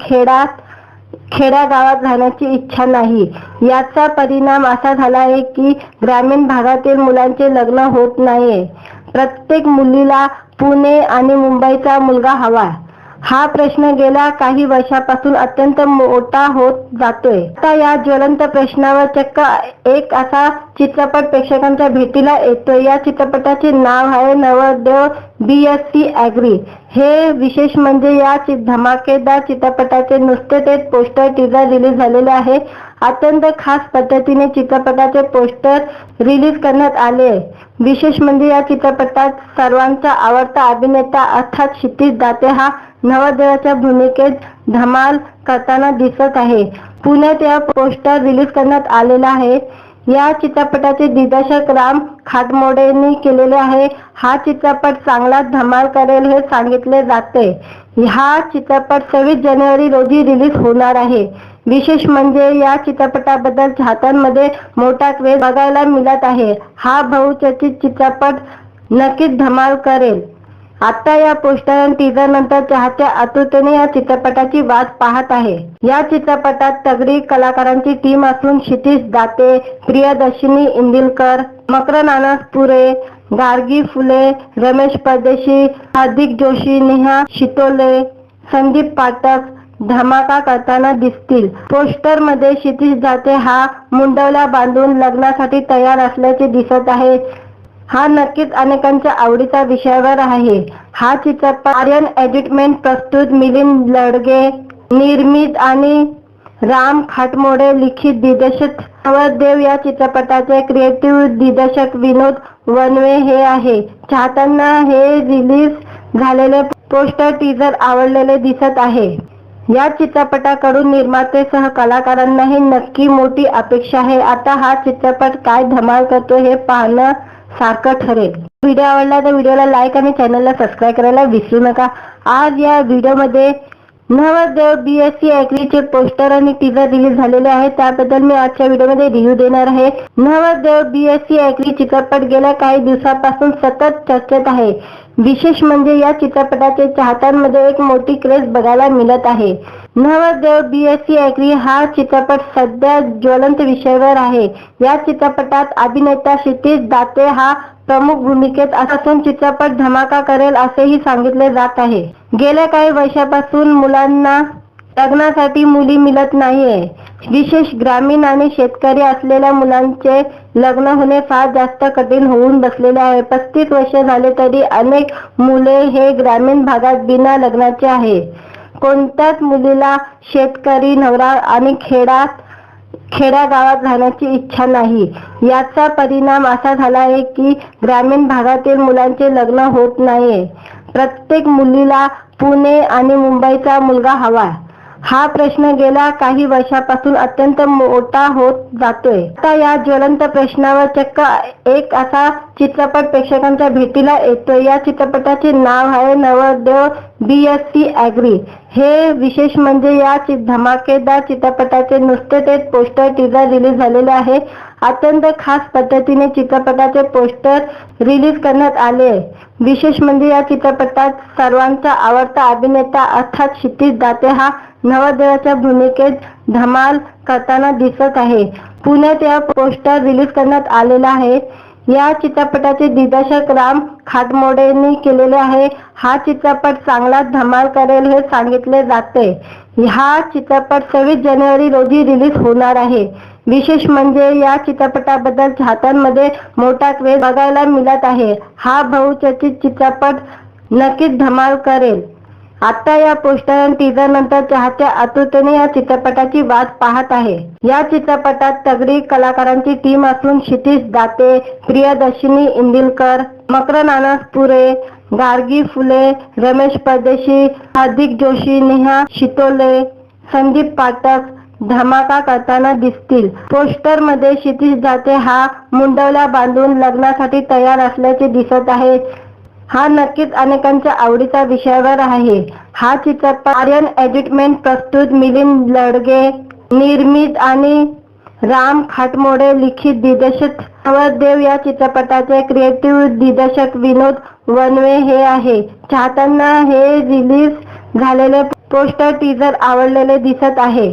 खेड्यागावात राहण्याची इच्छा नाही. याचा परिणाम असा झाला आहे की ग्रामीण भागातील मुलांचे लग्न होत नाहीये. प्रत्येक मुलीला पुणे आणि मुंबईचा मुलगा हवा. हा प्रश्न गेल्या काही वर्षापासून अत्यंत मोठा होत जातोय. आता या ज्वलंत प्रश्नावर चक्क एक असा चित्रपट प्रेक्षकांच्या भेटीला येतोय. या चित्रपटाचे नाव आहे नवरदेव BSc ॲग्री. हे विशेष म्हणजे या धमाकेदार चित्रपटाचे नुसते ते पोस्टर टीजर रिलीज झालेले आहे. अत्यंत खास पद्धतीने चित्रपटाचे पोस्टर रिलीज करण्यात आले. विशेष म्हणजे या चित्रपटात सर्वांचा आवडता अभिनेता अर्थात क्षितिज दाते हा नवरदेवाच्या भूमिकेत धमाल करताना दिसत आहे. पुण्यात या पोस्टर रिलीज करण्यात आलेला आहे. या चित्रपटाचे दिग्दर्शक राम खाटमोडेंनी केलेले आहे. हा चित्रपट चांगला धमाल करेल हे सांगितले जाते. हा चित्रपट 26 जानेवारी रोजी रिलीज होणार आहे. विशेष म्हणजे या चित्रपटाबद्दल चाहत्यांमध्ये मोठा क्रेज बघायला मिळत आहे. हा बहुचर्चित चित्रपट नक्कीच धमाल करेल. आता या पोस्टर आणि टीजर नंतर चाहते आतुरतेने या चित्रपटाची वाट पाहत आहे. या चित्रपटात तगडी कलाकारांची टीम असून क्षितिज दाते, प्रियदर्शिनी इंदिलकर, मकरंद अनासपुरे, गार्गी फुले, रमेश परदेशी, हार्दिक जोशी, नेहा शितोले, संदीप पाठक धमाका करताना दिसतील. पोस्टर मध्ये क्षितिज दाते हा मुंडवल्या बांधून लग्नासाठी तयार असल्याचे दिसत आहे. हा नक्कीच अनेकांच्या आवडीचा विषयावर आहे. हा चित्रपट आर्यन एंटरटेनमेंट प्रस्तुत, मिलिंद लडगे निर्मित आणि राम खाटमोडे लिखित दिग्दर्शित. नवरदेव या चित्रपटाचे क्रिएटिव्ह दिग्दर्शक विनोद वनवे हे आहे. चाहत्यांना हे रिलीज झालेले पोस्टर टीजर आवडलेले दिसत आहे. या चित्रपटाकडून निर्मातेसह कलाकारांनाही नक्की मोठी अपेक्षा आहे. आता हा चित्रपट काय धमाल करतो हे पाहणं सारखं ठरेल. व्हिडिओ आवडला तर व्हिडिओला लाईक आणि चॅनलला सबस्क्राईब करायला विसरू नका. आज या व्हिडिओमध्ये नवरदेव BSc ॲग्रीचे पोस्टर आणि टीजर रिलीज झालेले आहे. त्याबद्दल मी आजच्या व्हिडिओमध्ये रिव्ह्यू देणार आहे. नवरदेव BSc ॲग्री चित्रपट गेल्या काही दिवसांपासून सतत चर्चेत आहे. विशेष म्हणजे या चित्रपटाचे चाहत्यांमध्ये एक मोठी क्रेज बघायला मिळत आहे. नवरदेव BSc ॲग्री हा चित्रपट सध्या ज्वलंत विषयावर आहे। या चित्रपटात अभिनेता क्षितिज दाते हा प्रमुख भूमिकेत असून चित्रपट धमाका करेल असेही सांगितले जात आहे। गेल्या काही वर्षापासून मुलांना लग्नासाठी मुली मिळत नाहीये। विशेष ग्रामीण आणि शेतकरी असलेल्या मुलांचे लग्न होणे फार जास्त कठीण होऊन बसलेले आहे। 35 वर्ष झाले तरी अनेक मुले हे ग्रामीण भागात बिना लग्नाचे आहे। कोणत्याच मुलीला शेतकरी नवरा आणि खेड्यागावात राहण्याची इच्छा नाही। याचा परिणाम असा झाला आहे की ग्रामीण भागातील मुलांचे लग्न होत नाहीये। प्रत्येक मुलीला पुणे आणि मुंबईचा मुलगा हवा। हा प्रश्न गेल्या काही वर्षापासून अत्यंत मोठा होत जातोय। आता या ज्वलंत प्रश्नावर चक्क एक असा चित्रपट प्रेक्षकांच्या भेटीला येतोय। या चित्रपटाचे नाव आहे नवरदेव BSc ॲग्री। हे विशेष म्हणजे या धमाकेदार चित्रपटाचे नुकतेच पोस्टर टीजर रिलीज झालेले आहे। अत्यंत खास पद्धतीने चित्रपटाचे पोस्टर रिलीज करण्यात आले। विशेष म्हणजे या चित्रपटात सर्वांचा आवडता अभिनेता अर्थात क्षितिज दाते हा नवरदेवाच्या भूमिकेत धमाल करताना दिसत आहे। पुण्यात या पोस्टर रिलीज करण्यात आलेला आहे। या चित्रपटाचे दिग्दर्शक राम खाटमोडेंनी केलेले आहे। हा चित्रपट चांगलाच धमाल करेल हे सांगितले जाते। हा चित्रपट 26 जानेवारी रोजी रिलीज होणार आहे। विशेष म्हणजे या चित्रपटाबद्दल चाहत्यांमध्ये मोठा क्रेज बघायला मिळत आहे। हा बहुचर्चित चित्रपट नक्कीच धमाल करेल। आता या पोस्टर आणि टीजर नंतर चाहते आतुरतेने या चित्रपटाची वाट पाहत आहे। या चित्रपटात तगडी कलाकारांची टीम असून क्षितिज दाते, प्रियदर्शिनी इंदिलकर, मकरंद अनासपुरे, गार्गी फुले, रमेश परदेशी, हार्दिक जोशी, नेहा शितोले, संदीप पाठक धमाका करताना दिसतील। पोस्टर मध्ये क्षितिज दाते हा मुंडवल्या बांधून लग्नासाठी तयार असल्याचे दिसत आहे। हा नक्कीच अनेकांच्या आवडीचा विषयावर आहे। हा चित्रपट आर्यन एंटरटेनमेंट प्रस्तुत, मिलिंद लडगे निर्मित आणि राम खाटमोडे लिखित दिग्दर्शित नवरदेव या चित्रपटाचे क्रिएटिव्ह दिग्दर्शक विनोद वनवे हे आहे। चाहत्यांना हे रिलीज झालेले पोस्टर टीजर आवडलेले दिसत आहे।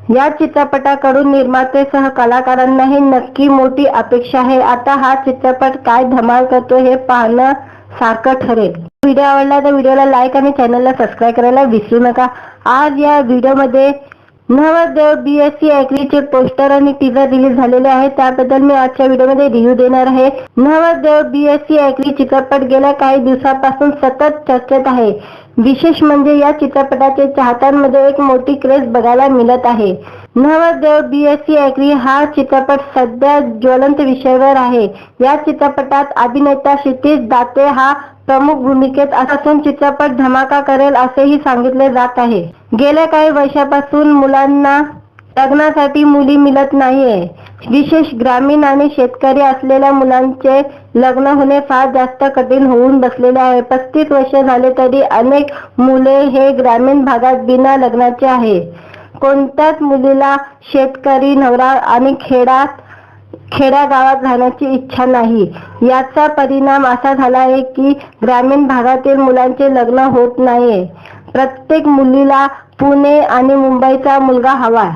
या चित्रपटाकडून निर्मातेसह कलाकारांनाही नक्की मोठी अपेक्षा आहे। आता हा चित्रपट काय धमाल करतो हे पाहणं सारखं ठरेल। व्हिडिओ आवडला तर व्हिडिओला लाईक आणि चॅनलला सबस्क्राईब करायला विसरू नका। आज या व्हिडिओमध्ये नवरदेव BSc ॲग्रीचे पोस्टर आणि टीजर रिलीज झालेले आहे। त्याबद्दल मी आजच्या व्हिडिओमध्ये रिव्ह्यू देणार आहे। नवरदेव BSc ॲग्री चित्रपट गेल्या काही दिवसांपासून सतत चर्चेत आहे। विशेष म्हणजे या चित्रपटाचे चाहत्यांमध्ये एक मोठी क्रेज बघायला मिळत आहे। नवरदेव BSc ॲग्री हा चित्रपट सध्या ज्वलंत विषयावर आहे। या चित्रपटात अभिनेता क्षितिज दाते हा प्रमुख भूमिकेत असून चित्रपट धमाका करेल असेही सांगितले जात आहे। गेल्या काही वर्षापासून मुलांना लग्नासाठी मुली मिळत नाहीये। विशेष ग्रामीण आणि शेतकरी असलेल्या मुलांचे लग्न होणे फार जास्त कठीण होऊन बसलेले आहे। 35 वर्ष झाले तरी अनेक मुले हे ग्रामीण भागात बिना लग्नाचे आहे। कोणत्याच मुलीला शेतकरी नवरा आणि खेड्यागावात राहण्याची इच्छा नाही। याचा परिणाम असा झाला आहे की ग्रामीण भागातील मुलांचे लग्न होत नाहीये। प्रत्येक मुलीला पुणे आणि मुंबईचा मुलगा हवा।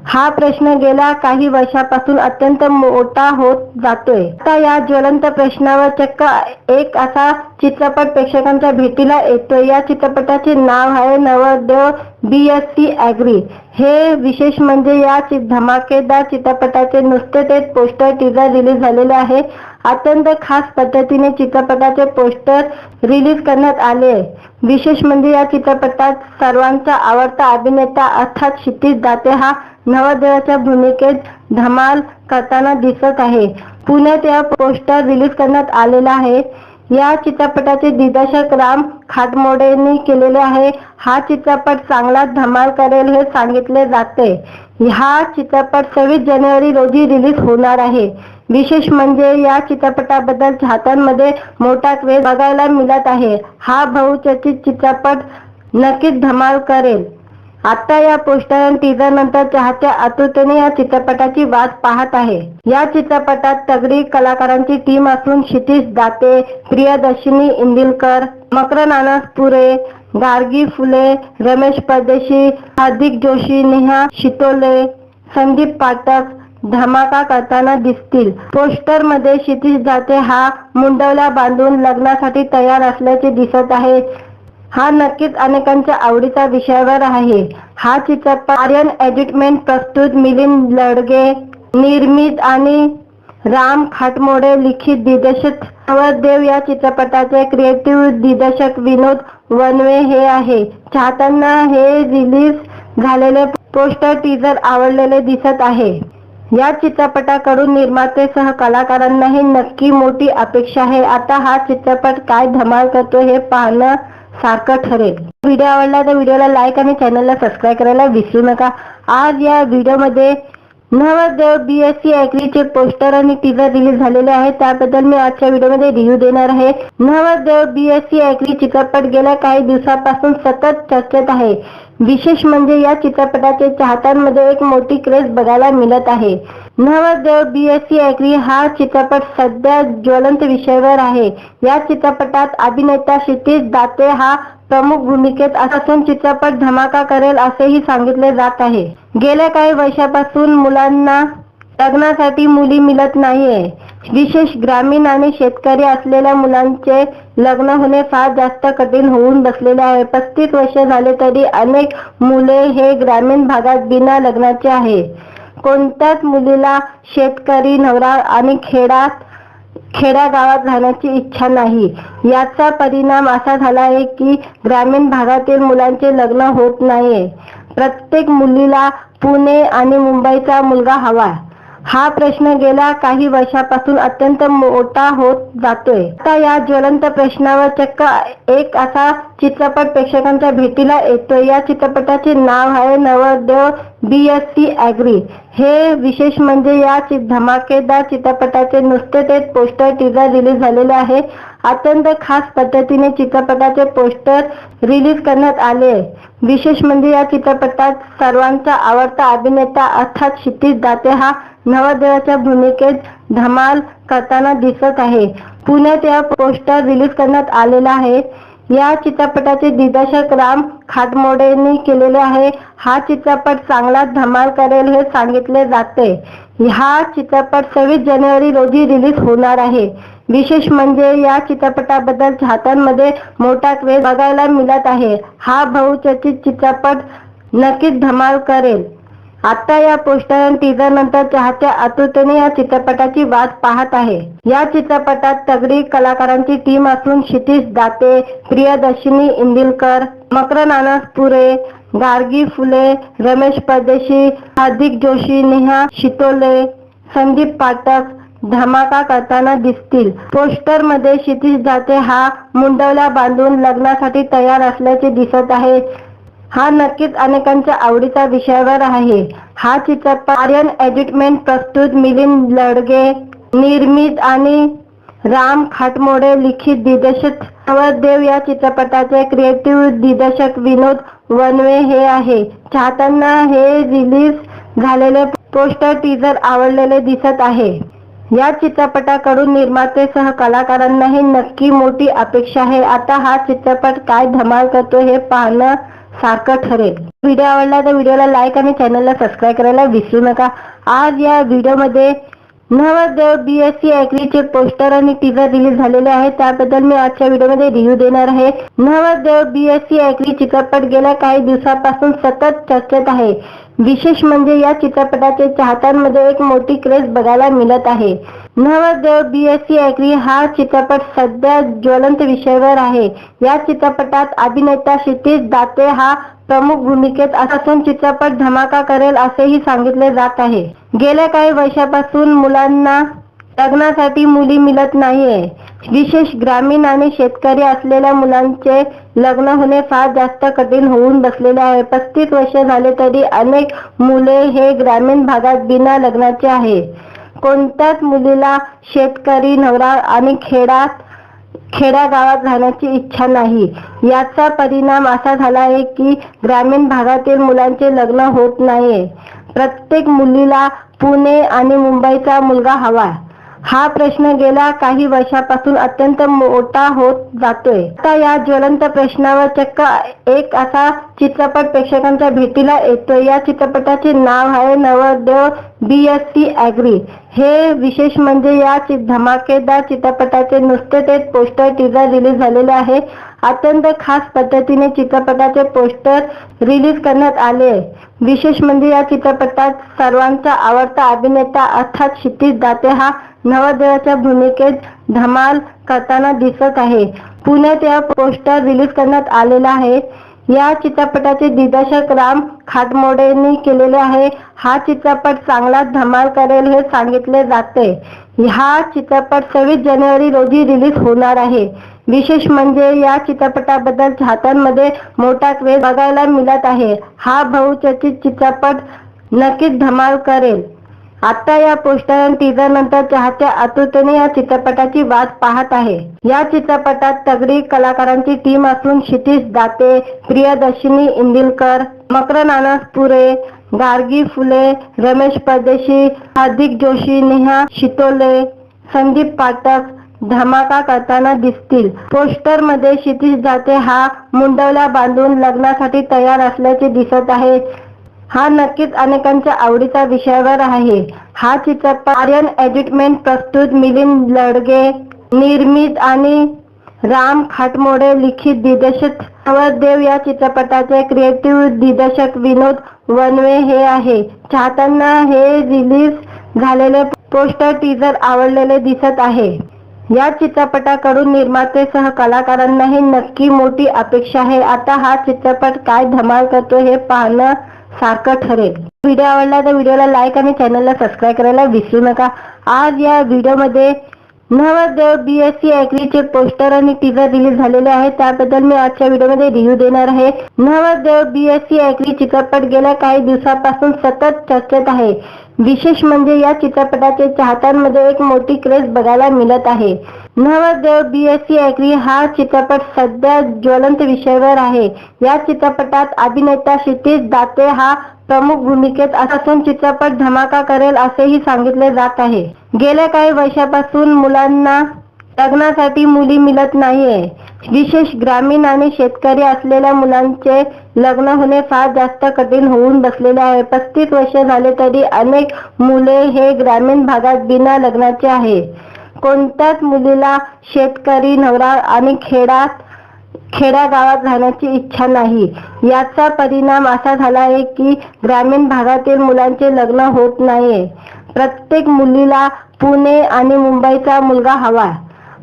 हा प्रश्न गेल्या काही वर्षापासून अत्यंत मोठा होत जातोय। आता या ज्वलंत प्रश्नावर चक्क एक असा चित्रपट प्रेक्षकांच्या भेटीला येतोय। या चित्रपटाचे नाव आहे नवरदेव BSc ॲग्री। हे विशेष म्हणजे या धमाकेदार चित्रपटाचे नुकतेच पोस्टर टीजर रिलीज झालेले आहे। अत्यंत खास पद्धतीने चित्रपटाचे पोस्टर रिलीज करण्यात आले। विशेष म्हणजे या चित्रपटात सर्वांचा आवडता अभिनेता अर्थात क्षितिज दाते हा नवरदेवाच्या भूमिकेत धमाल करताना दिसत आहे। पुण्यात या पोस्टर रिलीज करण्यात आलेला आहे। या चित्रपटाचे दिग्दर्शक राम खाटमोडेंनी केलेले आहे। हा चित्रपट चांगलाच धमाल करेल हे सांगितले जाते। हा चित्रपट 26 जानेवारी रोजी रिलीज होणार आहे। विशेष म्हणजे या चित्रपटाबद्दल चाहत्यांमध्ये मोठा क्रेज बघायला मिळत आहे। हा बहुचर्चित चित्रपट नक्कीच धमाल करेल। आता या पोस्टर आणि टीजर नंतर चाहते आतुरतेने या चित्रपटाची वाट पाहत आहे। या चित्रपटात तगडी कलाकारांची टीम असून क्षितिज दाते, प्रियदर्शिनी इंदिलकर, मकरंद अनासपुरे, गार्गी फुले, रमेश परदेशी, हार्दिक जोशी, नेहा शितोले, संदीप पाठक धमाका करताना दिसतील. पोस्टर मध्ये क्षितिज दाते हा मुंडवल्या बांधून लग्नासाठी तयार असल्याचे दिसत आहे. हा नक्कीच अनेकांच्या आवडीचा विषयावर आहे. हा चित्रपट आर्यन एंटरटेनमेंट प्रस्तुत, मिलिंद लडगे निर्मित आणि राम खाटमोडे लिखित दिग्दर्शित. नवरदेव या चित्रपटाचे क्रिएटिव्ह दिग्दर्शक विनोद वनवे हे आहे. चाहत्यांना हे रिलीज झालेले पोस्टर टीजर आवडलेले दिसत आहे. या चित्रपटाकडून निर्माते सह कलाकारांनाही नक्की मोठी अपेक्षा आहे. आता हा चित्रपट काय धमाल करतो हे पाहणं सारखं ठरेल. व्हिडिओ आवडला तर व्हिडिओला लाईक आणि चॅनलला सबस्क्राईब करायला विसरू नका. आज या व्हिडिओमध्ये नवरदेव BSc ॲग्रीचे पोस्टर आणि टीजर रिलीज झालेले आहे. त्याबद्दल मी आजच्या व्हिडिओमध्ये रिव्ह्यू देणार आहे. नवरदेव BSc ॲग्री चित्रपट गेल्या काही दिवसांपासून सतत चर्चेत आहे. विशेष म्हणजे या चित्रपटाचे चाहत्यांमध्ये एक मोठी क्रेज बघायला मिळत आहे. नवरदेव BSc ॲग्री हा चित्रपट सध्या ज्वलंत विषयावर आहे. या चित्रपटात अभिनेता क्षितिज दाते हा प्रमुख भूमिकेत असून चित्रपट धमाका करेल असेही सांगितले जात आहे. गेल्या काही वर्षापासून मुलांना लग्नासाठी मुली मिळत नाहीये. विशेष ग्रामीण आणि शेतकरी असलेल्या मुलांचे लग्न होणे फार जास्त कठीण होऊन बसलेले आहे. 35 वर्ष झाले तरी अनेक मुले हे ग्रामीण भागात बिना लग्नाचे आहे. कोणत्याच मुलीला शेतकरी नवरा आणि खेड्यागावात राहण्याची इच्छा नाही. याचा परिणाम असा झाला आहे की ग्रामीण भागातील मुलांचे लग्न होत नाहीये. प्रत्येक मुलीला पुणे आणि मुंबईचा मुलगा हवा. हा प्रश्न गेल्या काही वर्षापासून अत्यंत मोठा होत जातोय. आता या ज्वलंत प्रश्नावर चक्क एक असा चित्रपट प्रेक्षकांच्या भेटीला येतोय. या चित्रपटाचे नाव आहे नवरदेव BSc ॲग्री. हे विशेष म्हणजे या धमाकेदार चित्रपटाचे नुसते ते पोस्टर टीजर रिलीज झालेले आहे. अत्यंत खास पद्धतीने चित्रपटाचे पोस्टर रिलीज करण्यात आले. विशेष म्हणजे या चित्रपटात सर्वांचा आवडता अभिनेता अर्थात क्षितिज दाते हा नवरदेवाच्या भूमिकेत धमाल करताना दिसत आहे. पुण्यात या पोस्टर रिलीज करण्यात आलेला आहे. या चित्रपटाचे दिग्दर्शक राम खाटमोडेंनी केलेले आहे. हा चित्रपट चांगला धमाल करेल हे सांगितले जाते. हा चित्रपट 26 जानेवारी रोजी रिलीज होणार आहे. विशेष म्हणजे या चित्रपटाबद्दल चाहत्यांमध्ये मोठा क्रेज बघायला मिळत आहे. हा बहुचर्चित चित्रपट नक्कीच धमाल करेल. आता या पोस्टर आणि टीजर नंतर चाहते आतुरतेने या चित्रपटाची वाट पाहत आहे. या चित्रपटात तगडी कलाकारांची टीम असून क्षितिज दाते, प्रियदर्शिनी इंदिलकर, मकरंद अनासपुरे, गार्गी फुले, रमेश परदेशी, हार्दिक जोशी, नेहा शितोले, संदीप पाठक धमाका करताना दिसतील. पोस्टर मध्ये क्षितिज दाते हा मुंडवल्या बांधून लग्नासाठी तयार असल्याचे दिसत आहे. हा नक्कीच अनेकांच्या आवडीचा विषयावर आहे. हा चित्रपट आर्यन एंटरटेनमेंट प्रस्तुत, मिलिंद लडगे निर्मित आणि राम खाटमोडे लिखित दिग्दर्शित. नवरदेव या चित्रपटाचे क्रिएटिव्ह दिग्दर्शक विनोद वनवे हे आहे. चाहत्यांना हे रिलीज झालेले पोस्टर टीजर आवडलेले दिसत आहे. या चित्रपटाकडून निर्माते सह कलाकारांनाही नक्की मोठी अपेक्षा आहे. आता हा चित्रपट काय धमाल करतो हे पाहणं सारखं ठरेल. व्हिडिओ आवडला तर व्हिडिओला लाईक आणि चॅनलला सबस्क्राईब करायला विसरू नका. आज या व्हिडिओमध्ये नवरदेव BSc ॲग्रीचे पोस्टर आणि टीजर रिलीज झालेले आहे. त्याबद्दल मी आजच्या व्हिडिओमध्ये रिव्ह्यू देणार आहे. नवरदेव BSc ॲग्री चित्रपट गेल्या काही दिवसांपासून सतत चर्चेत आहे. विशेष म्हणजे या चित्रपटाचे चाहत्यांमध्ये एक मोठी क्रेज बघायला मिळत आहे. नवरदेव BSc ॲग्री हा चित्रपट सध्या ज्वलंत विषयावर आहे. या चित्रपटात अभिनेता क्षितिज दाते हा प्रमुख भूमिकेत असून चित्रपट धमाका करेल असेही सांगितले जात आहे. गेल्या काही वर्षापासून मुलांना लग्नासाठी मुली मिळत नाहीये. विशेष ग्रामीण आणि शेतकरी असलेल्या मुलांचे लग्न होणे फार जास्त कठीण होऊन बसलेले आहे. 35 वर्ष झाले तरी अनेक मुले हे ग्रामीण भागात बिना लग्नाचे आहे. कोणत्याच मुलीला शेतकरी नवरा आणि खेड्यागावात राहण्याची इच्छा नाही. याचा परिणाम असा झाला आहे की ग्रामीण भागातील मुलांचे लग्न होत नाहीये. प्रत्येक मुलीला पुणे आणि मुंबईचा मुलगा हवा. हा प्रश्न गेल्या काही वर्षापासून अत्यंत मोठा होत जातोय। आता या ज्वलंत प्रश्नावर चक्क एक असा चित्रपट प्रेक्षकांच्या भेटीला येतोय। या चित्रपटाचे नाव आहे नवरदेव BSc ॲग्री। हे विशेष म्हणजे या धमाकेदार चित्रपटाचे नुसते ते पोस्टर टीजर रिलीज झालेले आहे। अत्यंत खास पद्धतीने चित्रपटाचे पोस्टर रिलीज करण्यात आले। विशेष म्हणजे या चित्रपटात सर्वांचा आवडता अभिनेता अर्थात क्षितिज दाते हा नवरदेवाच्या भूमिकेत धमाल करताना दिसत आहे। पुण्यात या पोस्टर रिलीज करण्यात आलेला आहे। या चित्रपटाचे दिग्दर्शक राम खाटमोडेंनी केलेले आहे। हा चित्रपट चांगलाच धमाल करेल हे सांगितले जाते। हा चित्रपट 26 जानेवारी रोजी रिलीज होणार आहे। विशेष म्हणजे या चित्रपटाबद्दल चाहत्यांमध्ये मोठा क्रेज बघायला मिळत आहे। हा बहुचर्चित चित्रपट नक्कीच धमाल करेल। आता या पोस्टर आणि टीजर नंतर चाहते आतुरतेने या चित्रपटाची वाट पाहत आहे। या चित्रपटात तगडी कलाकारांची टीम असून क्षितिज दाते, प्रियदर्शिनी इंदिलकर, मकरंद अनासपुरे, गार्गी फुले, रमेश परदेशी, हार्दिक जोशी, नेहा शितोले, संदीप पाठक धमाका करताना दिसतील। पोस्टर मध्ये क्षितिज दाते हा मुंडवल्या बांधून लग्नासाठी तयार असल्याचे दिसत आहे। हा नक्कीच अनेकांच्या आवडीचा विषयावर आहे। हा चित्रपट आर्यन एंटरटेनमेंट प्रस्तुत, मिलिंद लडगे निर्मित आणि राम खाटमोडे लिखित दिग्दर्शित नवरदेव या चित्रपटाचे क्रिएटिव्ह दिग्दर्शक विनोद वनवे हे आहे। चाहत्यांना हे रिलीज झालेले पोस्टर टीजर आवडलेले दिसत आहे। या चित्रपटाकडून निर्मातेसह कलाकारांनाही नक्की मोठी अपेक्षा आहे। आता हा चित्रपट काय धमाल करतो हे पाहणं सारखं ठरेल। व्हिडिओ आवडला तर व्हिडिओला लाईक आणि चॅनलला सबस्क्राईब करायला विसरू नका। आज या व्हिडिओमध्ये नवरदेव BSc ॲग्रीचे पोस्टर आणि टीजर रिलीज झालेले आहे। त्याबद्दल मी आजच्या व्हिडिओमध्ये रिव्ह्यू देणार आहे। नवरदेव BSc ॲग्री चित्रपट गेल्या काही दिवसांपासून सतत चर्चेत आहे। विशेष म्हणजे या चित्रपटाचे चाहत्यांमध्ये एक मोठी क्रेज बघायला मिळत आहे। नवरदेव BSc ॲग्री हा चित्रपट सध्या ज्वलंत विषयावर आहे। या चित्रपटात अभिनेता क्षितिज दाते हा प्रमुख भूमिकेत असून चित्रपट धमाका करेल असेही सांगितले जात आहे। गेल्या काही वर्षापासून मुलांना लग्नासाठी मुली मिळत नाहीये। विशेष ग्रामीण आणि शेतकरी असलेल्या मुलांचे लग्न होणे फार जास्त कठीण होऊन बसलेले आहे। 35 वर्ष झाले तरी अनेक मुले हे ग्रामीण भागात बिना लग्नाचे आहे। कोणत्याच मुलीला शेतकरी नवरा आणि खेड्यागावात राहण्याची इच्छा नाही। याचा परिणाम असा झाला आहे की ग्रामीण भागातील मुलांचे लग्न होत नाहीये। प्रत्येक मुलीला पुणे आणि मुंबईचा मुलगा हवा।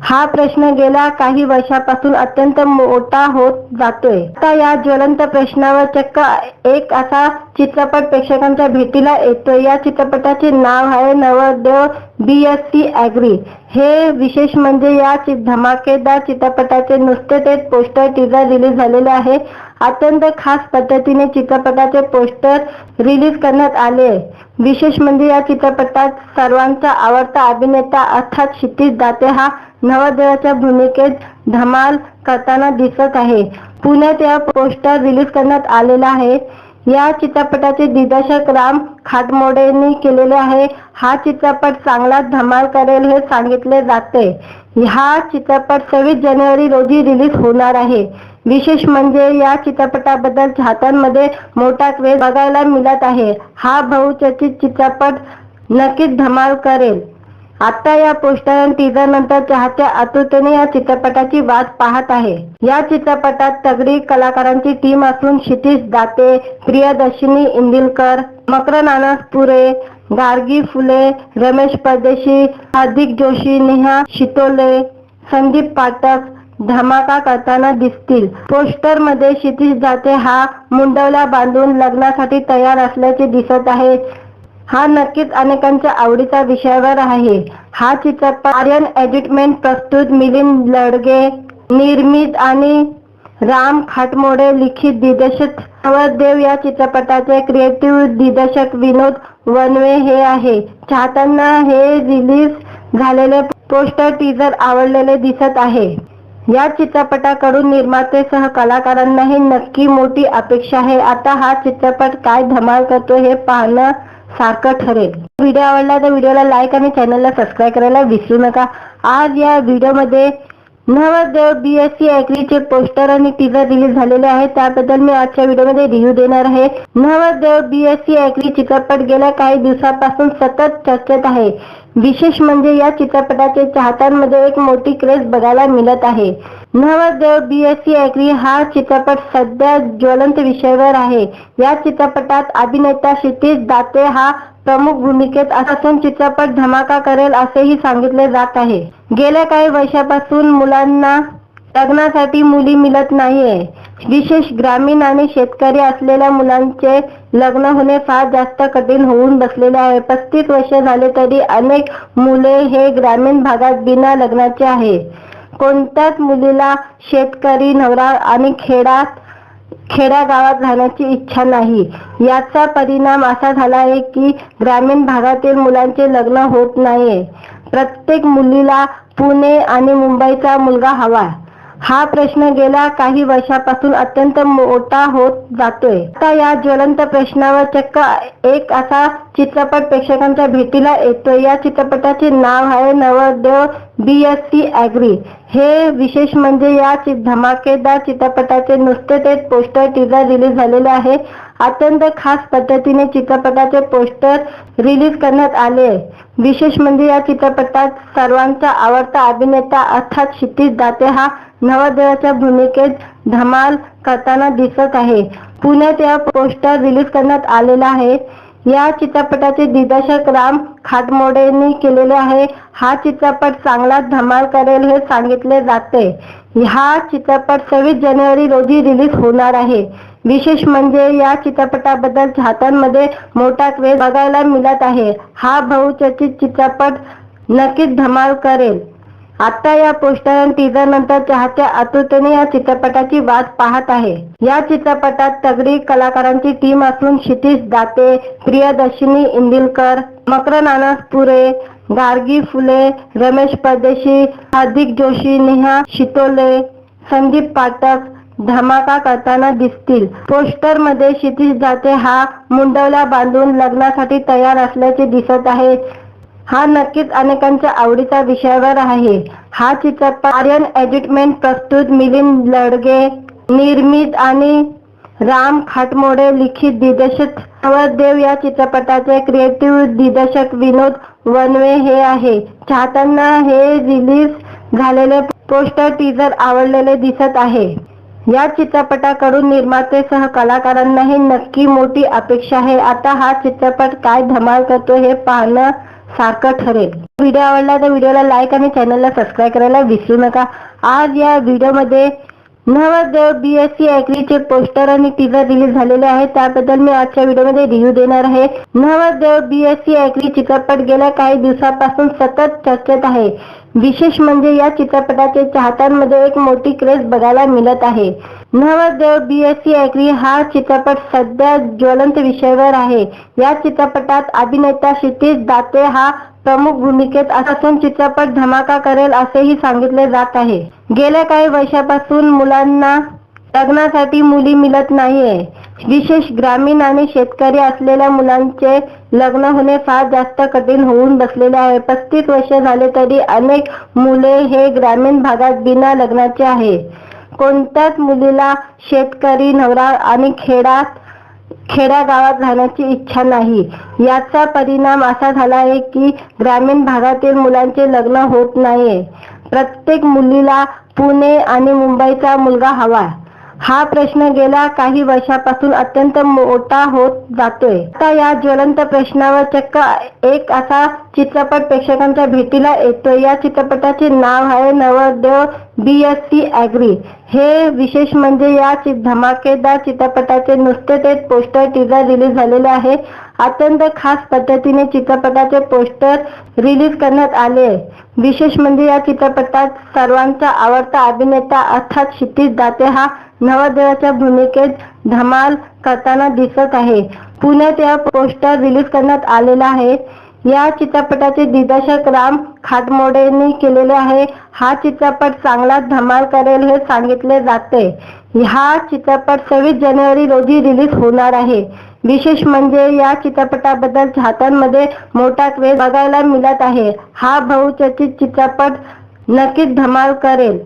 हा प्रश्न गेल्या काही वर्षापासून अत्यंत मोठा होत जातोय। आता या ज्वलंत प्रश्नावर चक्क एक असा चित्रपट प्रेक्षकांच्या भेटीला येतोय। या चित्रपटाचे नाव आहे नवरदेव BSc ॲग्री। हे विशेष म्हणजे या धमाकेदार चित्रपटाचे नुसते ते पोस्टर टीजर रिलीज झालेले आहे। अत्यंत खास पद्धतीने चित्रपटाचे पोस्टर रिलीज करण्यात आले। विशेष म्हणजे या चित्रपटात सर्वांचा आवडता अभिनेता अर्थात क्षितिज दाते हा नवरदेवाच्या भूमिकेत धमाल करताना दिसत आहे। पुण्यात या पोस्टर रिलीज करण्यात आलेला आहे। या चित्रपटाचे दिग्दर्शक राम खाटमोडेंनी केलेले आहे। हा चित्रपट चांगलाच धमाल करेल हे सांगितले जाते। हा चित्रपट 26 जानेवारी रोजी रिलीज होणार आहे। विशेष म्हणजे या चित्रपटाबद्दल चाहत्यांमध्ये मोठा क्रेज बघायला मिळत आहे। हा बहुचर्चित चित्रपट नक्कीच धमाल करेल। आता या पोस्टर आणि टीजर नंतर चाहते आतुरतेने या चित्रपटाची वाट पाहत आहे। या चित्रपटात तगडी कलाकारांची टीम असून क्षितिज दाते, प्रियदर्शिनी इंदिलकर, मकरंद अनासपुरे, गार्गी फुले, रमेश परदेशी, हार्दिक जोशी, नेहा शितोले, संदीप पाठक धमाका करताना दिसतील। पोस्टर मध्ये क्षितिज दाते हा मुंडवल्या बांधून लग्नासाठी तयार असल्याचे दिसत आहे। हा नक्कीच अनेकांच्या आवडीचा विषयावर आहे। हा चित्रपट आर्यन एंटरटेनमेंट प्रस्तुत, मिलिंद लडगे निर्मित आणि राम खाटमोडे लिखित दिग्दर्शित नवरदेव या चित्रपटाचे क्रिएटिव्ह दिग्दर्शक विनोद वनवे हे आहे। चाहत्यांना हे रिलीज झालेले पोस्टर टीजर आवडलेले दिसत आहे। या चित्रपटाकडून निर्मातेसह कलाकारांनाही नक्की मोठी अपेक्षा आहे। आता हा चित्रपट काय धमाल करतो हे पाहणं सारखं ठरेल। व्हिडिओ आवडला तर व्हिडिओला लाईक आणि चॅनलला सबस्क्राईब करायला विसरू नका। आज या व्हिडिओमध्ये नवरदेव BSc ॲग्रीचे पोस्टर आणि टीजर रिलीज झालेले आहे, त्याबद्दल मी आजच्या व्हिडिओमध्ये रिव्ह्यू देणार आहे। नवरदेव BSc ॲग्री चित्रपट गेल्या काही दिवसांपासून सतत चर्चेत आहे। विशेष म्हणजे या चित्रपटाचे चाहत्यांमध्ये एक मोठी क्रेज बघायला मिळत आहे। नवरदेव BSc ॲग्री हा चित्रपट सध्या ज्वलंत विषयावर आहे। या चित्रपटात अभिनेता क्षितिज दाते हा प्रमुख भूमिकेत असून चित्रपट धमाका करेल असेही सांगितले जात आहे। गेल्या काही वर्षापासून मुलांना लग्नासाठी मुली मिळत नाहीये। विशेष ग्रामीण आणि शेतकरी असलेल्या मुलांचे लग्न होणे फार जास्त कठीण होऊन बसलेले आहे। 35 वर्ष झाले तरी अनेक मुले हे ग्रामीण भागात बिना लग्नाचे आहे। कोणत्याच मुलीला शेतकरी नवरा आणि खेड्यागावात राहण्याची इच्छा नाही। याचा परिणाम असा झाला आहे की ग्रामीण भागातील मुलांचे लग्न होत नाहीये। प्रत्येक मुलीला पुणे आणि मुंबईचा मुलगा हवा। हा प्रश्न गेल्या काही वर्षापासून अत्यंत मोठा होत जातोय। आता या ज्वलंत प्रश्नावर चक्क एक असा चित्रपट प्रेक्षकांच्या भेटीला येतोय। या चित्रपटाचे नाव आहे नवरदेव BSc ॲग्री। हे विशेष म्हणजे या धमाकेदार चित्रपटाचे नुसते ते पोस्टर टीजर रिलीज झालेले आहे। अत्यंत खास पद्धतीने चित्रपटाचे पोस्टर रिलीज करण्यात आले। विशेष म्हणजे या चित्रपटात सर्वांचा आवडता अभिनेता अर्थात क्षितिज दाते हा नवरदेवाच्या भूमिकेत धमाल करताना दिसत आहे। पुण्यात या पोस्टर रिलीज करण्यात आलेला आहे। या चित्रपटाचे दिग्दर्शक राम खाटमोडेंनी केलेले आहे। हा चित्रपट चांगला धमाल करेल हे सांगितले जाते। हा चित्रपट 26 जानेवारी रोजी रिलीज होणार आहे। विशेष म्हणजे या चित्रपटाबद्दल चाहत्यांमध्ये मोठा क्रेज बघायला मिळत आहे। हा बहुचर्चित चित्रपट नक्कीच धमाल करेल। आता या पोस्टर आणि टीजर नंतर चाहते आतुरतेने या चित्रपटाची वाट पाहत आहे। या चित्रपटात तगडी कलाकारांची टीम असून क्षितिज दाते, प्रियदर्शिनी इंदिलकर, मकरंद अनासपुरे, गार्गी फुले, रमेश परदेशी, हार्दिक जोशी, नेहा शितोले, संदीप पाठक धमाका करताना दिसतील। पोस्टर मध्ये क्षितिज दाते हा मुंडवल्या बांधून लग्नासाठी तयार असल्याचे दिसत आहे। हा नक्कीच अनेकांच्या आवडीचा विषयावर आहे। हा चित्रपट आर्यन एंटरटेनमेंट प्रस्तुत, मिलिंद लडगे निर्मित आणि राम खाटमोडे लिखित दिग्दर्शित नवरदेव या चित्रपटाचे क्रिएटिव्ह दिग्दर्शक विनोद वनवे हे आहे। चाहत्यांना हे रिलीज झालेले पोस्टर टीजर आवडलेले दिसत आहे। या चित्रपटाकडून निर्माते सह कलाकारांनाही नक्की मोठी अपेक्षा आहे। आता हा चित्रपट काय धमाल करतो हे पाहणं सारखं ठरेल। व्हिडिओ आवडला तर व्हिडिओला लाईक आणि चॅनलला सबस्क्राईब करायला विसरू नका। आज या व्हिडिओमध्ये नवरदेव BSc ॲग्रीचे पोस्टर आणि टीजर रिलीज झालेले आहे, त्याबद्दल मी आजच्या व्हिडिओमध्ये रिव्ह्यू देणार आहे। नवरदेव BSc ॲग्री चित्रपट गेल्या काही दिवसांपासून सतत चर्चेत आहे। विशेष म्हणजे या चित्रपटाचे चाहत्यांमध्ये एक मोठी क्रेज बघायला मिळत आहे। नवरदेव BSc ॲग्री हा चित्रपट सध्या ज्वलंत विषयावर आहे। या चित्रपटात अभिनेता क्षितिज दाते हा प्रमुख भूमिकेत असून चित्रपट धमाका करेल असेही सांगितले जात आहे। गेल्या काही वर्षापासून मुलांना लग्नासाठी मुली मिळत नाहीये। विशेष ग्रामीण आणि शेतकरी असलेल्या मुलांचे लग्न होणे फार जास्त कठीण होऊन बसलेले आहे। 35 वर्ष झाले तरी अनेक मुले हे ग्रामीण भागात बिना लग्नाचे आहे। कोणत्याच मुलीला शेतकरी नवरा आणि खेड्यागावात राहण्याची इच्छा नाही। याचा परिणाम असा झाला आहे की ग्रामीण भागातील मुलांचे लग्न होत नाहीये। प्रत्येक मुलीला पुणे आणि मुंबईचा मुलगा हवा। हा प्रश्न गेल्या काही वर्षापासून अत्यंत मोठा होत जातोय। आता या ज्वलंत प्रश्नावर चक्क एक असा चित्रपट प्रेक्षकांच्या भेटीला येतोय। या चित्रपटाचे नाव आहे नवरदेव BSc ॲग्री। हे विशेष म्हणजे या धमाकेदार चित्रपटाचे नुसते ते पोस्टर टीजर रिलीज झालेले आहे। अत्यंत खास पद्धतीने चित्रपटाचे पोस्टर रिलीज करण्यात आले। विशेष म्हणजे या चित्रपटात सर्वांचा आवडता अभिनेता अर्थात क्षितिज दाते हा नवरदेवाच्या भूमिकेत धमाल करताना दिसत आहे। पुण्यात या पोस्टर रिलीज करण्यात आलेला आहे। या चित्रपटाचे दिग्दर्शक राम खाटमोडेंनी केलेले आहे. हा चित्रपट चांगला धमाल करेल हे सांगितले जाते. हा चित्रपट 26 जानेवारी रोजी रिलीज होणार आहे. विशेष म्हणजे या चित्रपटाबद्दल चाहत्यांमध्ये मोठा क्रेज बघायला मिळत आहे. हा बहुचर्चित चित्रपट नक्कीच धमाल करेल.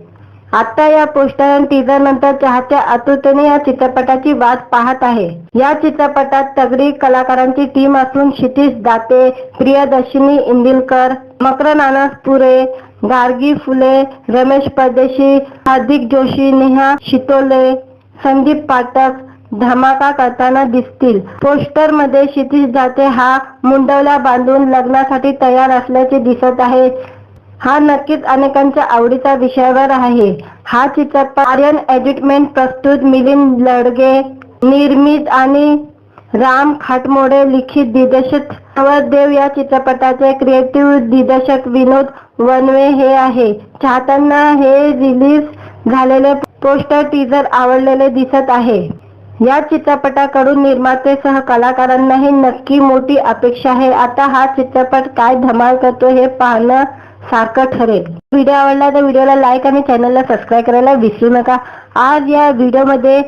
आता या पोस्टर आणि टीजर नंतर चाहते आतुरतेने या चित्रपटाची वाट पाहत आहे. या चित्रपटात तगडी कलाकारांची टीम असून क्षितिज दाते, प्रियदर्शिनी इंदिलकर, मकरंद अनासपुरे, गार्गी फुले, रमेश परदेशी, हार्दिक जोशी, नेहा शितोले, संदीप पाठक धमाका करताना दिसतील. पोस्टर मध्ये क्षितिज दाते हा मुंडवल्या बांधून लग्नासाठी तयार असल्याचे दिसत आहे. हा नक्कीच अनेकांच्या आवडीचा विषयावर आहे. हा चित्रपट आर्यन एंटरटेनमेंट प्रस्तुत, मिलिंद लडगे निर्मित आणि राम खाटमोडे लिखित दिग्दर्शित. नवरदेव या चित्रपटाचे क्रिएटिव्ह दिग्दर्शक विनोद वनवे हे आहे. चाहत्यांना हे रिलीज झालेले पोस्टर टीजर आवडलेले दिसत आहे. या चित्रपटाकडून निर्माते कलाकारांनाही नक्की मोठी अपेक्षा आहे. आता हा चित्रपट काय धमाल करतो हे पाहणं सारखं ठरेल. व्हिडिओ आवडला तर व्हिडिओला लाईक आणि चॅनलला सबस्क्राईब करायला विसरू नका. आज या व्हिडिओमध्ये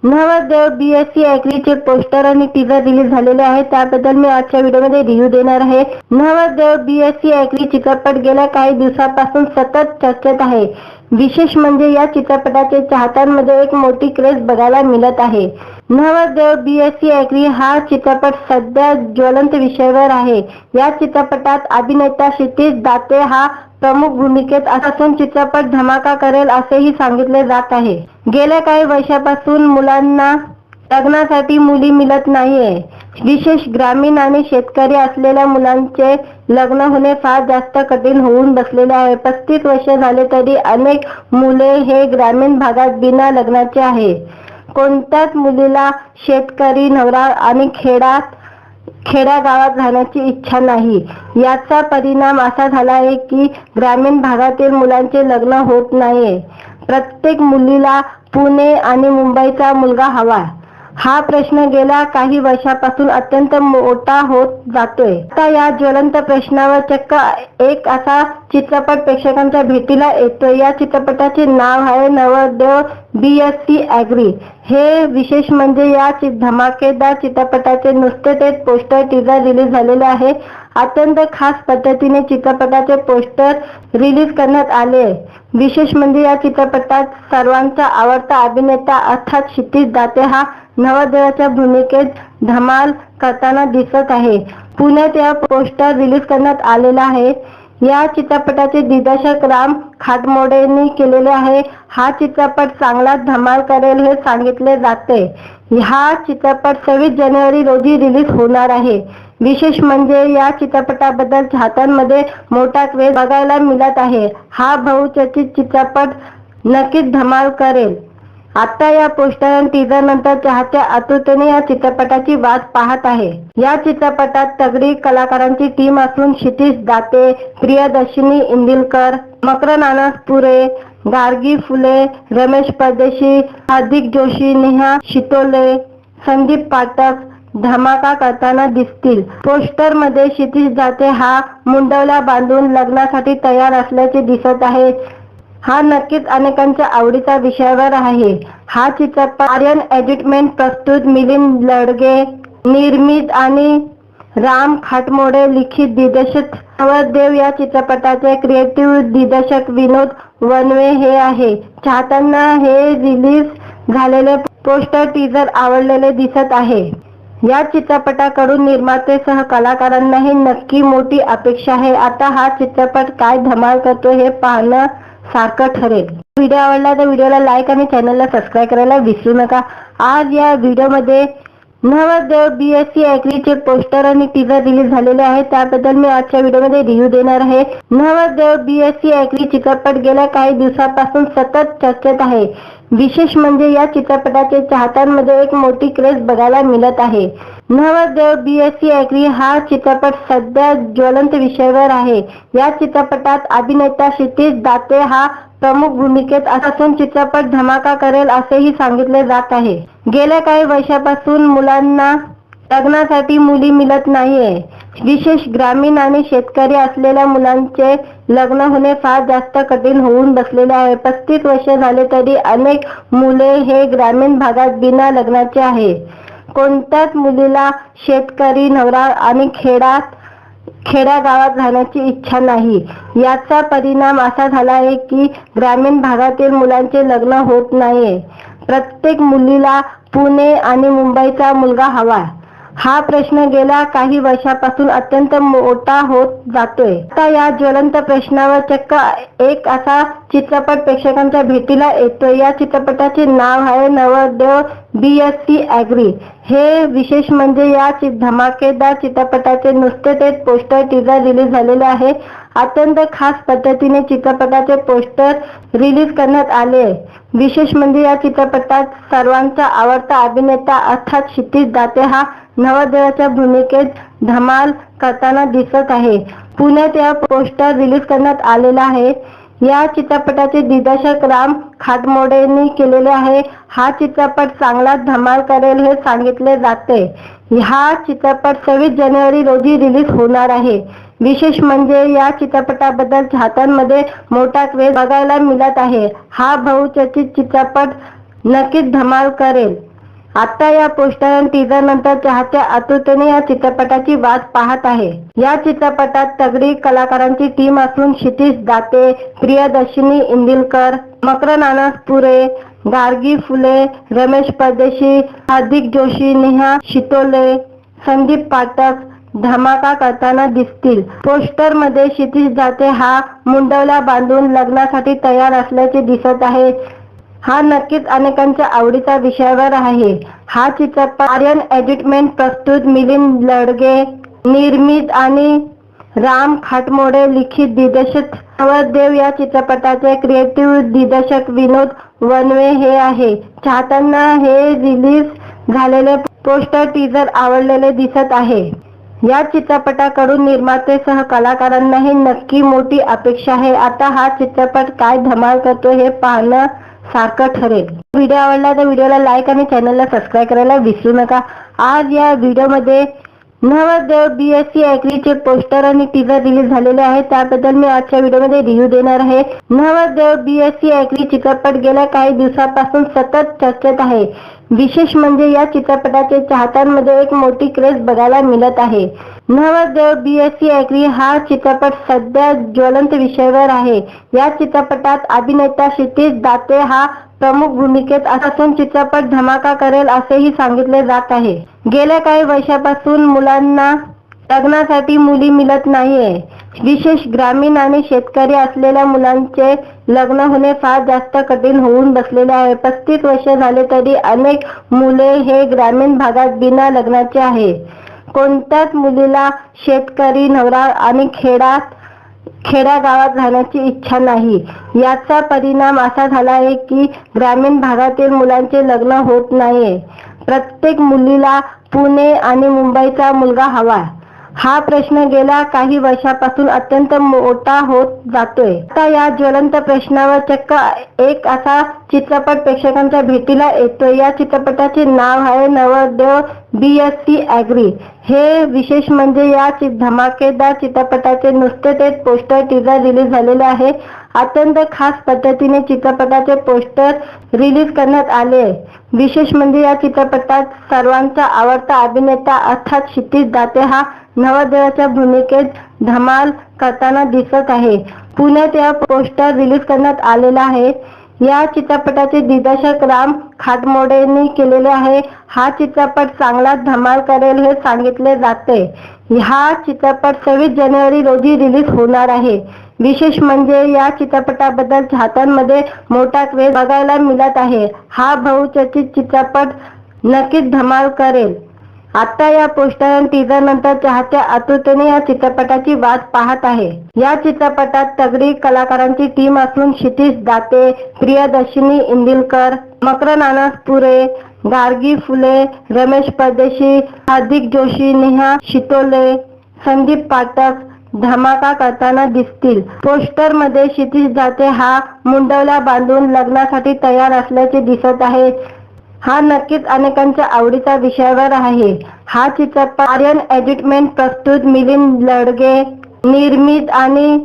नवरदेव BSc चे पोस्टर आणि टीजर रिलीज झालेले आहे. त्याबद्दल मी आजच्या व्हिडिओमध्ये रिव्ह्यू देणार आहे. नवरदेव BSc चित्रपट गेल्या काही दिवसांपासून सतत चर्चेत आहे. विशेष म्हणजे या चित्रपटाचे चाहत्यांमध्ये एक मोठी क्रेज बघायला मिळत आहे. नवरदेव BSc हा चित्रपट सध्या ज्वलंत विषयावर आहे. या चित्रपटात अभिनेता क्षितिज दाते हा प्रमुख भूमिकेत असून चित्रपट धमाका करेल असेही सांगितले जात आहे. गेल्या काही वर्षापासून मुलांना लग्नासाठी मुली मिळत नाहीये. विशेष ग्रामीण आणि शेतकरी असलेल्या मुलांचे लग्न होणे फार जास्त कठीण होऊन बसलेले आहे. 35 वर्ष झाले तरी अनेक मुले हे ग्रामीण भागात बिना लग्नाचे आहे. कोणत्याच मुलीला शेतकरी नवरा आणि खेड्यागावात राहण्याची इच्छा नाही. याचा परिणाम असा झाला आहे की ग्रामीण भागातील मुलांचे लग्न होत नाहीये. प्रत्येक मुलीला पुणे आणि मुंबईचा मुलगा हवा. हा प्रश्न गेल्या काही वर्षापासून अत्यंत मोठा होत जातोय. आता या ज्वलंत प्रश्नावर चक्क एक असा चित्रपट प्रेक्षकांच्या भेटीला येतोय. या चित्रपटाचे नाव आहे नवरदेव BSc. हे विशेष म्हणजे या धमाकेदार चित्रपटाचे नुसते ते पोस्टर टीजर रिलीज झालेले आहे. अत्यंत खास पद्धतीने चित्रपटाचे पोस्टर रिलीज करण्यात आले. विशेष म्हणजे या चित्रपटात सर्वांचा आवडता अभिनेता अर्थात क्षितिज दाते हा नवरदेवाच्या भूमिकेत धमाल करताना दिसत आहे. पुण्यात या पोस्टर रिलीज करण्यात आलेला आहे. या चित्रपटाचे दिग्दर्शक राम खाटमोडेंनी केलेले आहे. हा चित्रपट चांगला धमाल करेल हे सांगितले जाते. हा चित्रपट 26 जानेवारी रोजी रिलीज होणार आहे. विशेष म्हणजे या चित्रपटाबद्दल चाहत्यांमध्ये मोठा क्रेज बघायला मिळत आहे. हा बहुचर्चित चित्रपट नक्कीच धमाल करेल. आता या पोस्टर आणि टीजर नंतर चाहते आतुरतेने या चित्रपटाची वाट पाहत आहे. या चित्रपटात तगडी कलाकारांची टीम असून क्षितिज दाते, प्रियदर्शिनी इंदिलकर, मकरंद अनासपुरे, गार्गी फुले, रमेश परदेशी, हार्दिक जोशी, नेहा शितोले, संदीप पाठक धमाका करताना दिसतील. पोस्टर मध्ये क्षितिज दाते हा मुंडवल्या बांधून लग्नासाठी तयार असल्याचे दिसत आहे. हा नक्कीच अनेकांच्या आवडीचा विषयावर आहे. हा चित्रपट आर्यन एंटरटेनमेंट प्रस्तुत, मिलिंद लडगे निर्मित आणि राम खाटमोडे लिखित दिग्दर्शित. नवरदेव या चित्रपटाचे क्रिएटिव्ह दिग्दर्शक विनोद वनवे हे आहे. चाहत्यांना हे रिलीज झालेले पोस्टर टीजर आवडलेले दिसत आहे. या चित्रपटाकडून निर्माते कलाकारांनाही नक्की मोठी अपेक्षा आहे. आता हा चित्रपट काय धमाल करतो हे पाहणं सारखं ठरेल. व्हिडिओ आवडला तर व्हिडिओला लाईक आणि चॅनलला सबस्क्राईब करायला विसरू नका. आज या व्हिडिओमध्ये नवरदेव BSc चे पोस्टर आणि टीजर रिलीज झालेले आहे. त्याबद्दल मी आजच्या व्हिडिओमध्ये रिव्ह्यू देणार आहे. नवरदेव BSc चित्रपट गेल्या काही दिवसांपासून सतत चर्चेत आहे. विशेष म्हणजे या चित्रपटाचे चाहत्यांमध्ये एक मोठी क्रेज बघायला मिळत आहे. नवरदेव BSc हा चित्रपट सध्या ज्वलंत विषयावर आहे. या चित्रपटात अभिनेता क्षितिज दाते हा प्रमुख भूमिकेत असून चित्रपट धमाका करेल असेही सांगितले जात आहे. गेल्या काही वर्षापासून मुलांना लग्नासाठी मुली मिळत नाहीये. विशेष ग्रामीण आणि शेतकरी असलेल्या मुलांचे लग्न होणे फार जास्त कठीण होऊन बसलेले आहे. 35 वर्ष झाले तरी अनेक मुले हे ग्रामीण भागात बिना लग्नाचे आहे. कोणत्याच मुलीला शेतकरी नवरा आणि खेड्यागावात राहण्याची इच्छा नाही. याचा परिणाम असा झाला आहे की ग्रामीण भागातील मुलांचे लग्न होत नाहीये. प्रत्येक मुलीला पुणे आणि मुंबईचा मुलगा हवा. हा प्रश्न गेल्या काही वर्षापासून अत्यंत मोठा होत जातोय. आता या ज्वलंत प्रश्नावर चक्क एक असा चित्रपट प्रेक्षकांच्या भेटीला येतोय. या चित्रपटाचे नाव आहे नवरदेव BSc ॲग्री. हे विशेष म्हणजे या धमाकेदार चित्रपटाचे नुसते ते पोस्टर टीजर रिलीज झालेले आहे. अत्यंत खास पद्धतीने चित्रपटाचे पोस्टर रिलीज करण्यात आले. विशेष म्हणजे या चित्रपटात सर्वांचा आवडता अभिनेता अर्थात क्षितिज दाते हा नवरदेवाच्या भूमिकेत धमाल करताना दिसत आहे. पुण्यात या पोस्टर रिलीज करण्यात आलेला आहे. या चित्रपटाचे दिग्दर्शक राम खाटमोडेंनी केलेले आहे. हा चित्रपट चांगलाच धमाल करेल हे सांगितले जाते. हा चित्रपट 26 जानेवारी रोजी रिलीज होणार आहे. विशेष म्हणजे या चित्रपटाबद्दल चाहत्यांमध्ये मोठा क्रेज बघायला मिळत आहे. हा बहुचर्चित चित्रपट नक्कीच धमाल करेल. आता या पोस्टर आणि टीजर नंतर चाहते आतुरतेने या चित्रपटाची वाट पाहत आहे. या चित्रपटात तगडी कलाकारांची टीम असून क्षितिज दाते, प्रियदर्शिनी इंदिलकर, मकरंद अनासपुरे, गार्गी फुले, रमेश परदेशी, हार्दिक जोशी, नेहा शितोले, संदीप पाठक धमाका करताना दिसतील. पोस्टर मध्ये क्षितिज दाते हा मुंडवल्या बांधून लग्नासाठी तयार असल्याचे दिसत आहे. हा नक्कीच अनेकांच्या आवडीचा विषयावर आहे. हा चित्रपट आर्यन एंटरटेनमेंट प्रस्तुत, मिलिंद लडगे निर्मित आणि राम खाटमोडे लिखित दिग्दर्शित नवरदेव या चित्रपटाचे क्रिएटिव्ह दिग्दर्शक विनोद वनवे हे आहे. चाहत्यांना हे रिलीज झालेले पोस्टर टीजर आवडलेले दिसत आहे. या चित्रपटाकडून निर्मातेसह कलाकारांनाही नक्की मोठी अपेक्षा आहे. आता हा चित्रपट काय धमाल करतो हे पाहणं सारखं ठरेल. व्हिडिओ आवडला तर व्हिडिओला लाईक आणि चॅनलला सबस्क्राईब करायला विसरू नका. आज या व्हिडिओमध्ये नवरदेव BSc ॲग्रीचे पोस्टर आणि टीजर रिलीज झालेले आहे. त्याबद्दल मी आजच्या व्हिडिओमध्ये रिव्ह्यू देणार आहे. नवरदेव BSc ॲग्री चित्रपट गेल्या काही दिवसापासून सतत चर्चेत आहे. विशेष म्हणजे या चित्रपटाचे चाहत्यांमध्ये एक मोठी क्रेज बघायला मिळत आहे. नवरदेव BSc ॲग्री हा चित्रपट सध्या ज्वलंत विषयावर आहे. या चित्रपटात अभिनेता क्षितिज दाते हा प्रमुख भूमिकेत असून चित्रपट धमाका करेल असेही सांगितले जात आहे. गेल्या काही वर्षापासून मुलांना लग्नासाठी मुली मिळत नाहीये. विशेष ग्रामीण आणि शेतकरी असलेल्या मुलांचे लग्न होणे फार जास्त कठीण होऊन बसलेले आहे. 35 वर्ष झाले तरी अनेक मुले हे ग्रामीण भागात बिना लग्नाचे आहे. कोणत्याच मुलीला शेतकरी नवरा आणि खेड्यागावात राहण्याची इच्छा नाही. याचा परिणाम असा झाला आहे की ग्रामीण भागातील मुलांचे लग्न होत नाहीये. प्रत्येक मुलीला पुणे आणि मुंबईचा मुलगा हवा. हा प्रश्न गेल्या काही वर्षापासून अत्यंत मोठा होत जातोय. आता या ज्वलंत प्रश्नावर चक्क एक असा चित्रपट प्रेक्षकांच्या भेटीला येतोय. या चित्रपटाचे नाव आहे नवरदेव BSc ॲग्री. हे विशेष म्हणजे या धमाकेदार चित्रपटाचे नुसते ते पोस्टर टीजर रिलीज झालेले आहे. अत्यंत खास पद्धतीने चित्रपटाचे पोस्टर रिलीज करण्यात आले. विशेष म्हणजे या चित्रपटात सर्वांचा आवडता अभिनेता अर्थात क्षितिज दाते हा नवरदेवाच्या भूमिकेत धमाल करताना दिसत आहे. पुण्यात या पोस्टर रिलीज करण्यात आलेला आहे. या चित्रपटाचे दिग्दर्शक राम खाटमोडेंनी केलेले आहे. हा चित्रपट चांगलाच धमाल करेल हे सांगितले जाते. हा चित्रपट 26 जानेवारी रोजी रिलीज होणार आहे. विशेष म्हणजे या चित्रपटाबद्दल चाहत्यांमध्ये मोठा क्रेज बघायला मिळत आहे. हा बहुचर्चित चित्रपट नक्कीच धमाल करेल. आता या पोस्टर आणि टीजर नंतर चाहते आतुरतेने या चित्रपटाची वाट पाहत आहे. या चित्रपटात तगडी कलाकारांची टीम असून क्षितिज दाते, प्रियदर्शिनी इंदिलकर, मकरंद अनासपुरे, गार्गी फुले, रमेश परदेशी, हार्दिक जोशी, नेहा शितोले, संदीप पाठक धमाका करताना दिसतील. पोस्टर मध्ये क्षितिज दाते हा मुंडवल्या बांधून लग्नासाठी तयार असल्याचे दिसत आहे. हा नक्कीच अनेकांच्या आवडीचा विषयावर आहे। हा चित्रपट आर्यन एंटरटेनमेंट प्रस्तुत, मिलिंद लडगे निर्मित आणि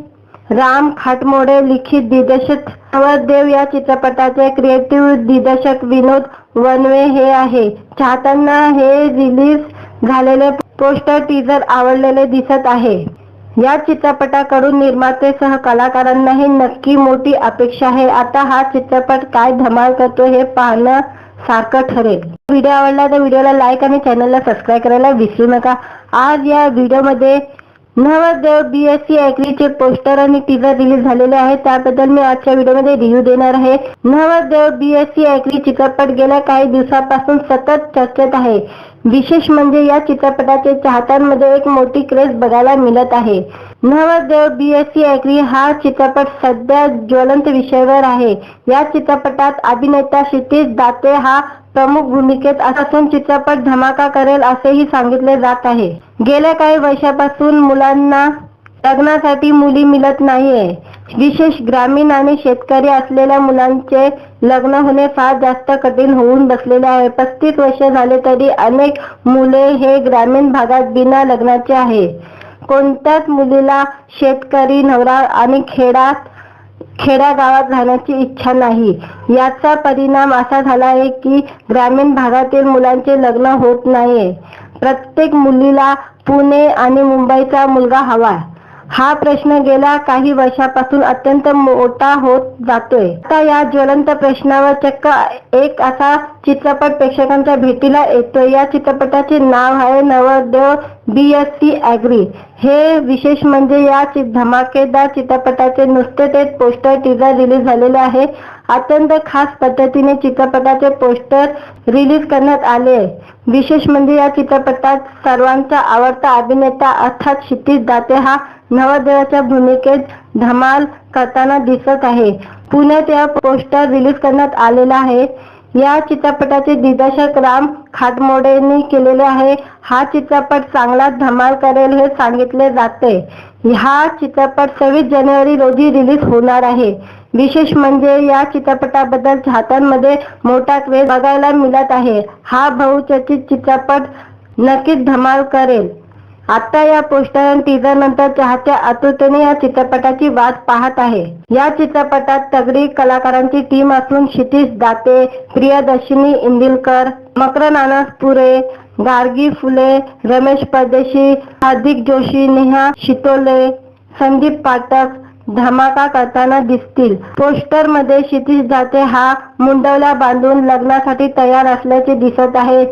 राम खाटमोडे लिखित दिग्दर्शित नवरदेव या चित्रपटाचे क्रिएटिव्ह दिग्दर्शक विनोद वनवे हे आहे। चाहत्यांना हे रिलीज झालेले पोस्टर टीजर आवडलेले दिसत आहे। या चित्रपटाकडून निर्माते सह कलाकारांनाही नक्की मोठी अपेक्षा आहे। आता हा चित्रपट काय धमाल करतो हे पाहणं सारखं ठरेल। व्हिडिओ आवडला तर व्हिडिओला लाईक आणि चॅनलला सबस्क्राईब करायला विसरू नका। आज या व्हिडिओमध्ये नवरदेव BSc चे पोस्टर आणि टीजर रिलीज झालेले आहे, त्याबद्दल मी आजच्या व्हिडिओमध्ये रिव्ह्यू देणार आहे। नवरदेव BSc चित्रपट गेल्या काही दिवसांपासून सतत चर्चेत आहे। विशेष म्हणजे या चित्रपटाचे चाहत्यांमध्ये एक मोठी क्रेज बघायला मिळत आहे। नवरदेव BSc हा चित्रपट सध्या ज्वलंत विषयावर आहे। या चित्रपटात अभिनेता क्षितिज दाते हा प्रमुख भूमिकेत असून चित्रपट धमाका करेल असेही सांगितले जात आहे। गेल्या काही वर्षापासून मुलांना लग्नासाठी मुली मिळत नाहीये। विशेष ग्रामीण आणि शेतकरी असलेल्या मुलांचे लग्न होणे फार जास्त कठीण होऊन बसलेले आहे। 35 वर्ष झाले तरी अनेक मुले हे ग्रामीण भागात बिना लग्नाचे आहे। कोणत्याच मुलीला शेतकरी नवरा आणि खेड्यागावात राहण्याची इच्छा नाही। याचा परिणाम असा झाला आहे की ग्रामीण भागातील मुलांचे लग्न होत नाहीये। प्रत्येक मुलीला पुणे आणि मुंबईचा मुलगा हवा, हा प्रश्न गेल्या काही वर्षापासून अत्यंत मोठा होत जातोय। आता या ज्वलंत प्रश्नावर चक्क एक असा चित्रपट प्रेक्षकांच्या भेटीला येतोय। या चित्रपटाचे नाव आहे नवरदेव BSc। हे विशेष म्हणजे या धमाकेदार चित्रपटाचे नुसते ते पोस्टर टीजर रिलीज झालेले आहे। अत्यंत खास पद्धतीने चित्रपटाचे पोस्टर रिलीज करण्यात आले। विशेष म्हणजे या चित्रपटात सर्वांचा आवडता अभिनेता अर्थात क्षितिज दाते हा नवरदेवाच्या भूमिकेत धमाल करताना दिसत आहे। पुण्यात या पोस्टर रिलीज करण्यात आलेला आहे। या चित्रपटाचे दिग्दर्शक राम खाटमोडेंनी केलेले आहे। हा चित्रपट चांगलाच धमाल करेल हे सांगितले जाते। हा चित्रपट 26 जानेवारी रोजी रिलीज होणार आहे। विशेष म्हणजे या चित्रपटाबद्दल चाहत्यांमध्ये मोठा क्रेज बघायला मिळत आहे। हा बहुचर्चित चित्रपट नक्कीच धमाल करेल। आता या पोस्टर आणि टीजर नंतर चाहते आतुरतेने या चित्रपटाची वाट पाहत आहे। या चित्रपटात तगडी कलाकारांची टीम असून क्षितिज दाते, प्रियदर्शिनी इंदिलकर, मकरंद अनासपुरे, गार्गी फुले, रमेश परदेशी, हार्दिक जोशी, नेहा शितोले, संदीप पाठक धमाका करताना दिसतील। पोस्टर मध्ये क्षितिज दाते हा मुंडवल्या बांधून लग्नासाठी तयार असल्याचे दिसत आहे।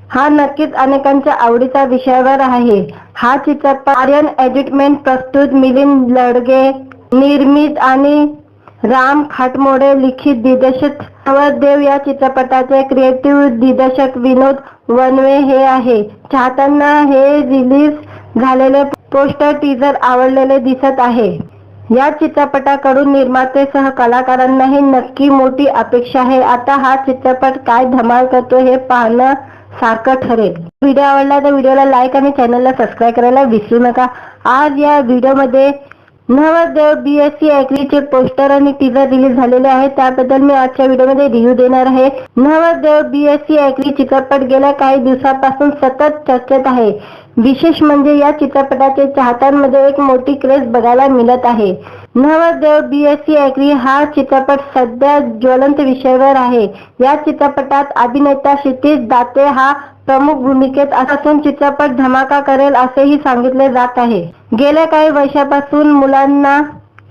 हा नक्कीच अनेकांच्या आवडीचा विषयावर आहे। हा चित्रपट आर्यन एंटरटेनमेंट प्रस्तुत, मिलिंद लडगे निर्मित आणि राम खाटमोडे लिखित दिग्दर्शित नवरदेव या चित्रपटाचे क्रिएटिव्ह दिग्दर्शक विनोद वनवे हे आहे। चाहत्यांना हे रिलीज झालेले पोस्टर टीजर आवडलेले दिसत आहे। या चित्रपटाकडून निर्माते सह कलाकारांनाही नक्की मोठी अपेक्षा आहे। आता हा चित्रपट काय धमाल करतो हे पाहणं सारखं ठरेल। व्हिडिओ आवडला तर व्हिडिओला लाईक आणि चॅनलला सबस्क्राईब करायला विसरू नका। आज या व्हिडिओमध्ये नवरदेव BSc चे पोस्टर आणि टीजर रिलीज झालेले आहे, त्याबद्दल मी आजच्या व्हिडिओमध्ये रिव्ह्यू देणार आहे। नवरदेव BSc चित्रपट गेल्या काही दिवसांपासून सतत चर्चेत आहे। विशेष म्हणजे या चित्रपटाचे चाहत्यांमध्ये एक मोठी क्रेज बघायला मिळत आहे। नवरदेव BSc हा चित्रपट सध्या ज्वलंत विषयावर आहे। या चित्रपटात अभिनेता क्षितिज दाते हा प्रमुख भूमिकेत असून चित्रपट धमाका करेल असेही सांगितले जात आहे। गेल्या काही वर्षापासून मुलांना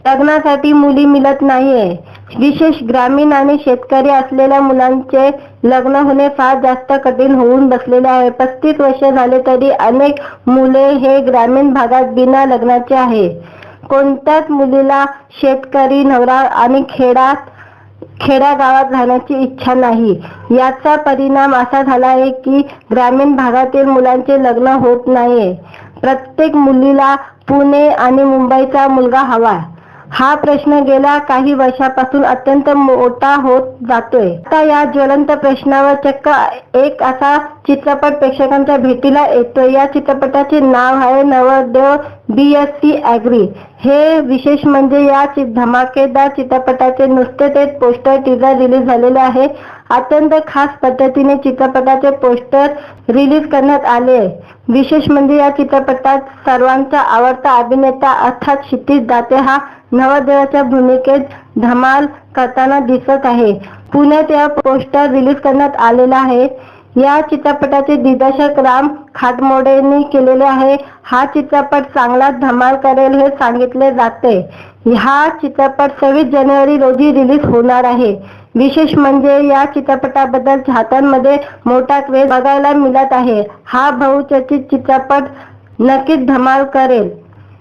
लग्नासाठी मुली मिळत नाहीये। विशेष ग्रामीण आणि शेतकरी असलेल्या मुलांचे लग्न होणे फार जास्त कठीण होऊन बसलेले आहे। 35 वर्ष झाले तरी अनेक मुले हे ग्रामीण भागात बिना लग्नाचे आहे। कोणत्याच मुलीला शेतकरी नवरा आणि खेड्यागावात राहण्याची इच्छा नाही। याचा परिणाम असा झाला आहे की ग्रामीण भागातील मुलांचे लग्न होत नाहीये। प्रत्येक मुलीला पुणे आणि मुंबईचा मुलगा हवा, हा प्रश्न गेल्या काही वर्षापासून अत्यंत मोठा होत जातोय। आता या ज्वलंत प्रश्नावर चक्क एक असा चित्रपट प्रेक्षकांच्या भेटीला येतोय। या चित्रपटाचे नाव आहे नवरदेव BSc। हे विशेष म्हणजे या धमाकेदार चित्रपटाचे नुसते ते पोस्टर टीजर रिलीज झालेले आहे। अत्यंत खास पद्धतीने चित्रपटाचे पोस्टर रिलीज करण्यात आले. विशेष म्हणजे या चित्रपटात सर्वांचा आवडता अभिनेता अर्थात क्षितिज दाते हा नवरदेवाच्या भूमिकेत धमाल करताना दिसत आहे. पुण्यात या पोस्टर रिलीज करण्यात आलेला आहे. या चित्रपटाचे दिग्दर्शक राम खाटमोडेंनी केलेले आहे. हा चित्रपट चांगला धमाल करेल हे सांगितले जाते. हा चित्रपट 26 जानेवारी रोजी रिलीज होणार आहे. विशेष म्हणजे या चित्रपटाबद्दल चाहत्यांमध्ये मोठा क्रेज बघायला मिळत आहे. हा बहुचर्चित चित्रपट नक्कीच धमाल करेल.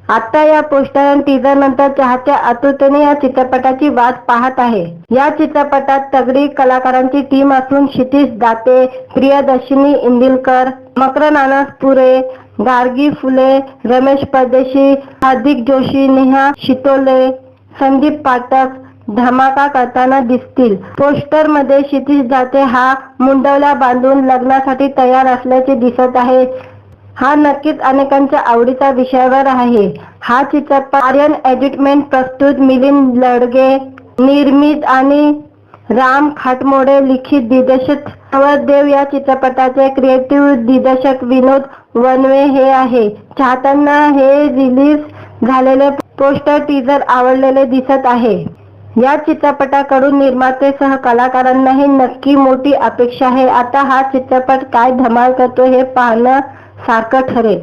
आता या पोस्टर आणि टीजर नंतर चाहते आतुरतेने या चित्रपटाची वाट पाहत आहे. या चित्रपटात तगडी कलाकारांची टीम असून क्षितिज दाते, प्रियदर्शिनी इंदिलकर, मकरंद अनासपुरे, गार्गी फुले, रमेश परदेशी, हार्दिक जोशी, नेहा शितोले, संदीप पाठक धमाका करताना दिसतील. पोस्टर मध्ये क्षितिज दाते हा मुंडवल्या बांधून लग्नासाठी तयार असल्याचे दिसत आहे. हा नक्कीच अनेकांच्या आवडीचा विषयावर आहे. हा चित्रपट आर्यन एंटरटेनमेंट प्रस्तुत, मिलिंद लडगे निर्मित आणि राम खाटमोडे लिखित दिग्दर्शित. नवरदेव या चित्रपटाचे क्रिएटिव्ह दिग्दर्शक विनोद वनवे हे आहे. चाहत्यांना हे रिलीज झालेले पोस्टर टीजर आवडलेले दिसत आहे. या चित्रपटाकडून निर्मातेसह कलाकारांनाही नक्की मोठी अपेक्षा आहे. आता हा चित्रपट काय धमाल करतो हे पाहणं सारखं ठरेल.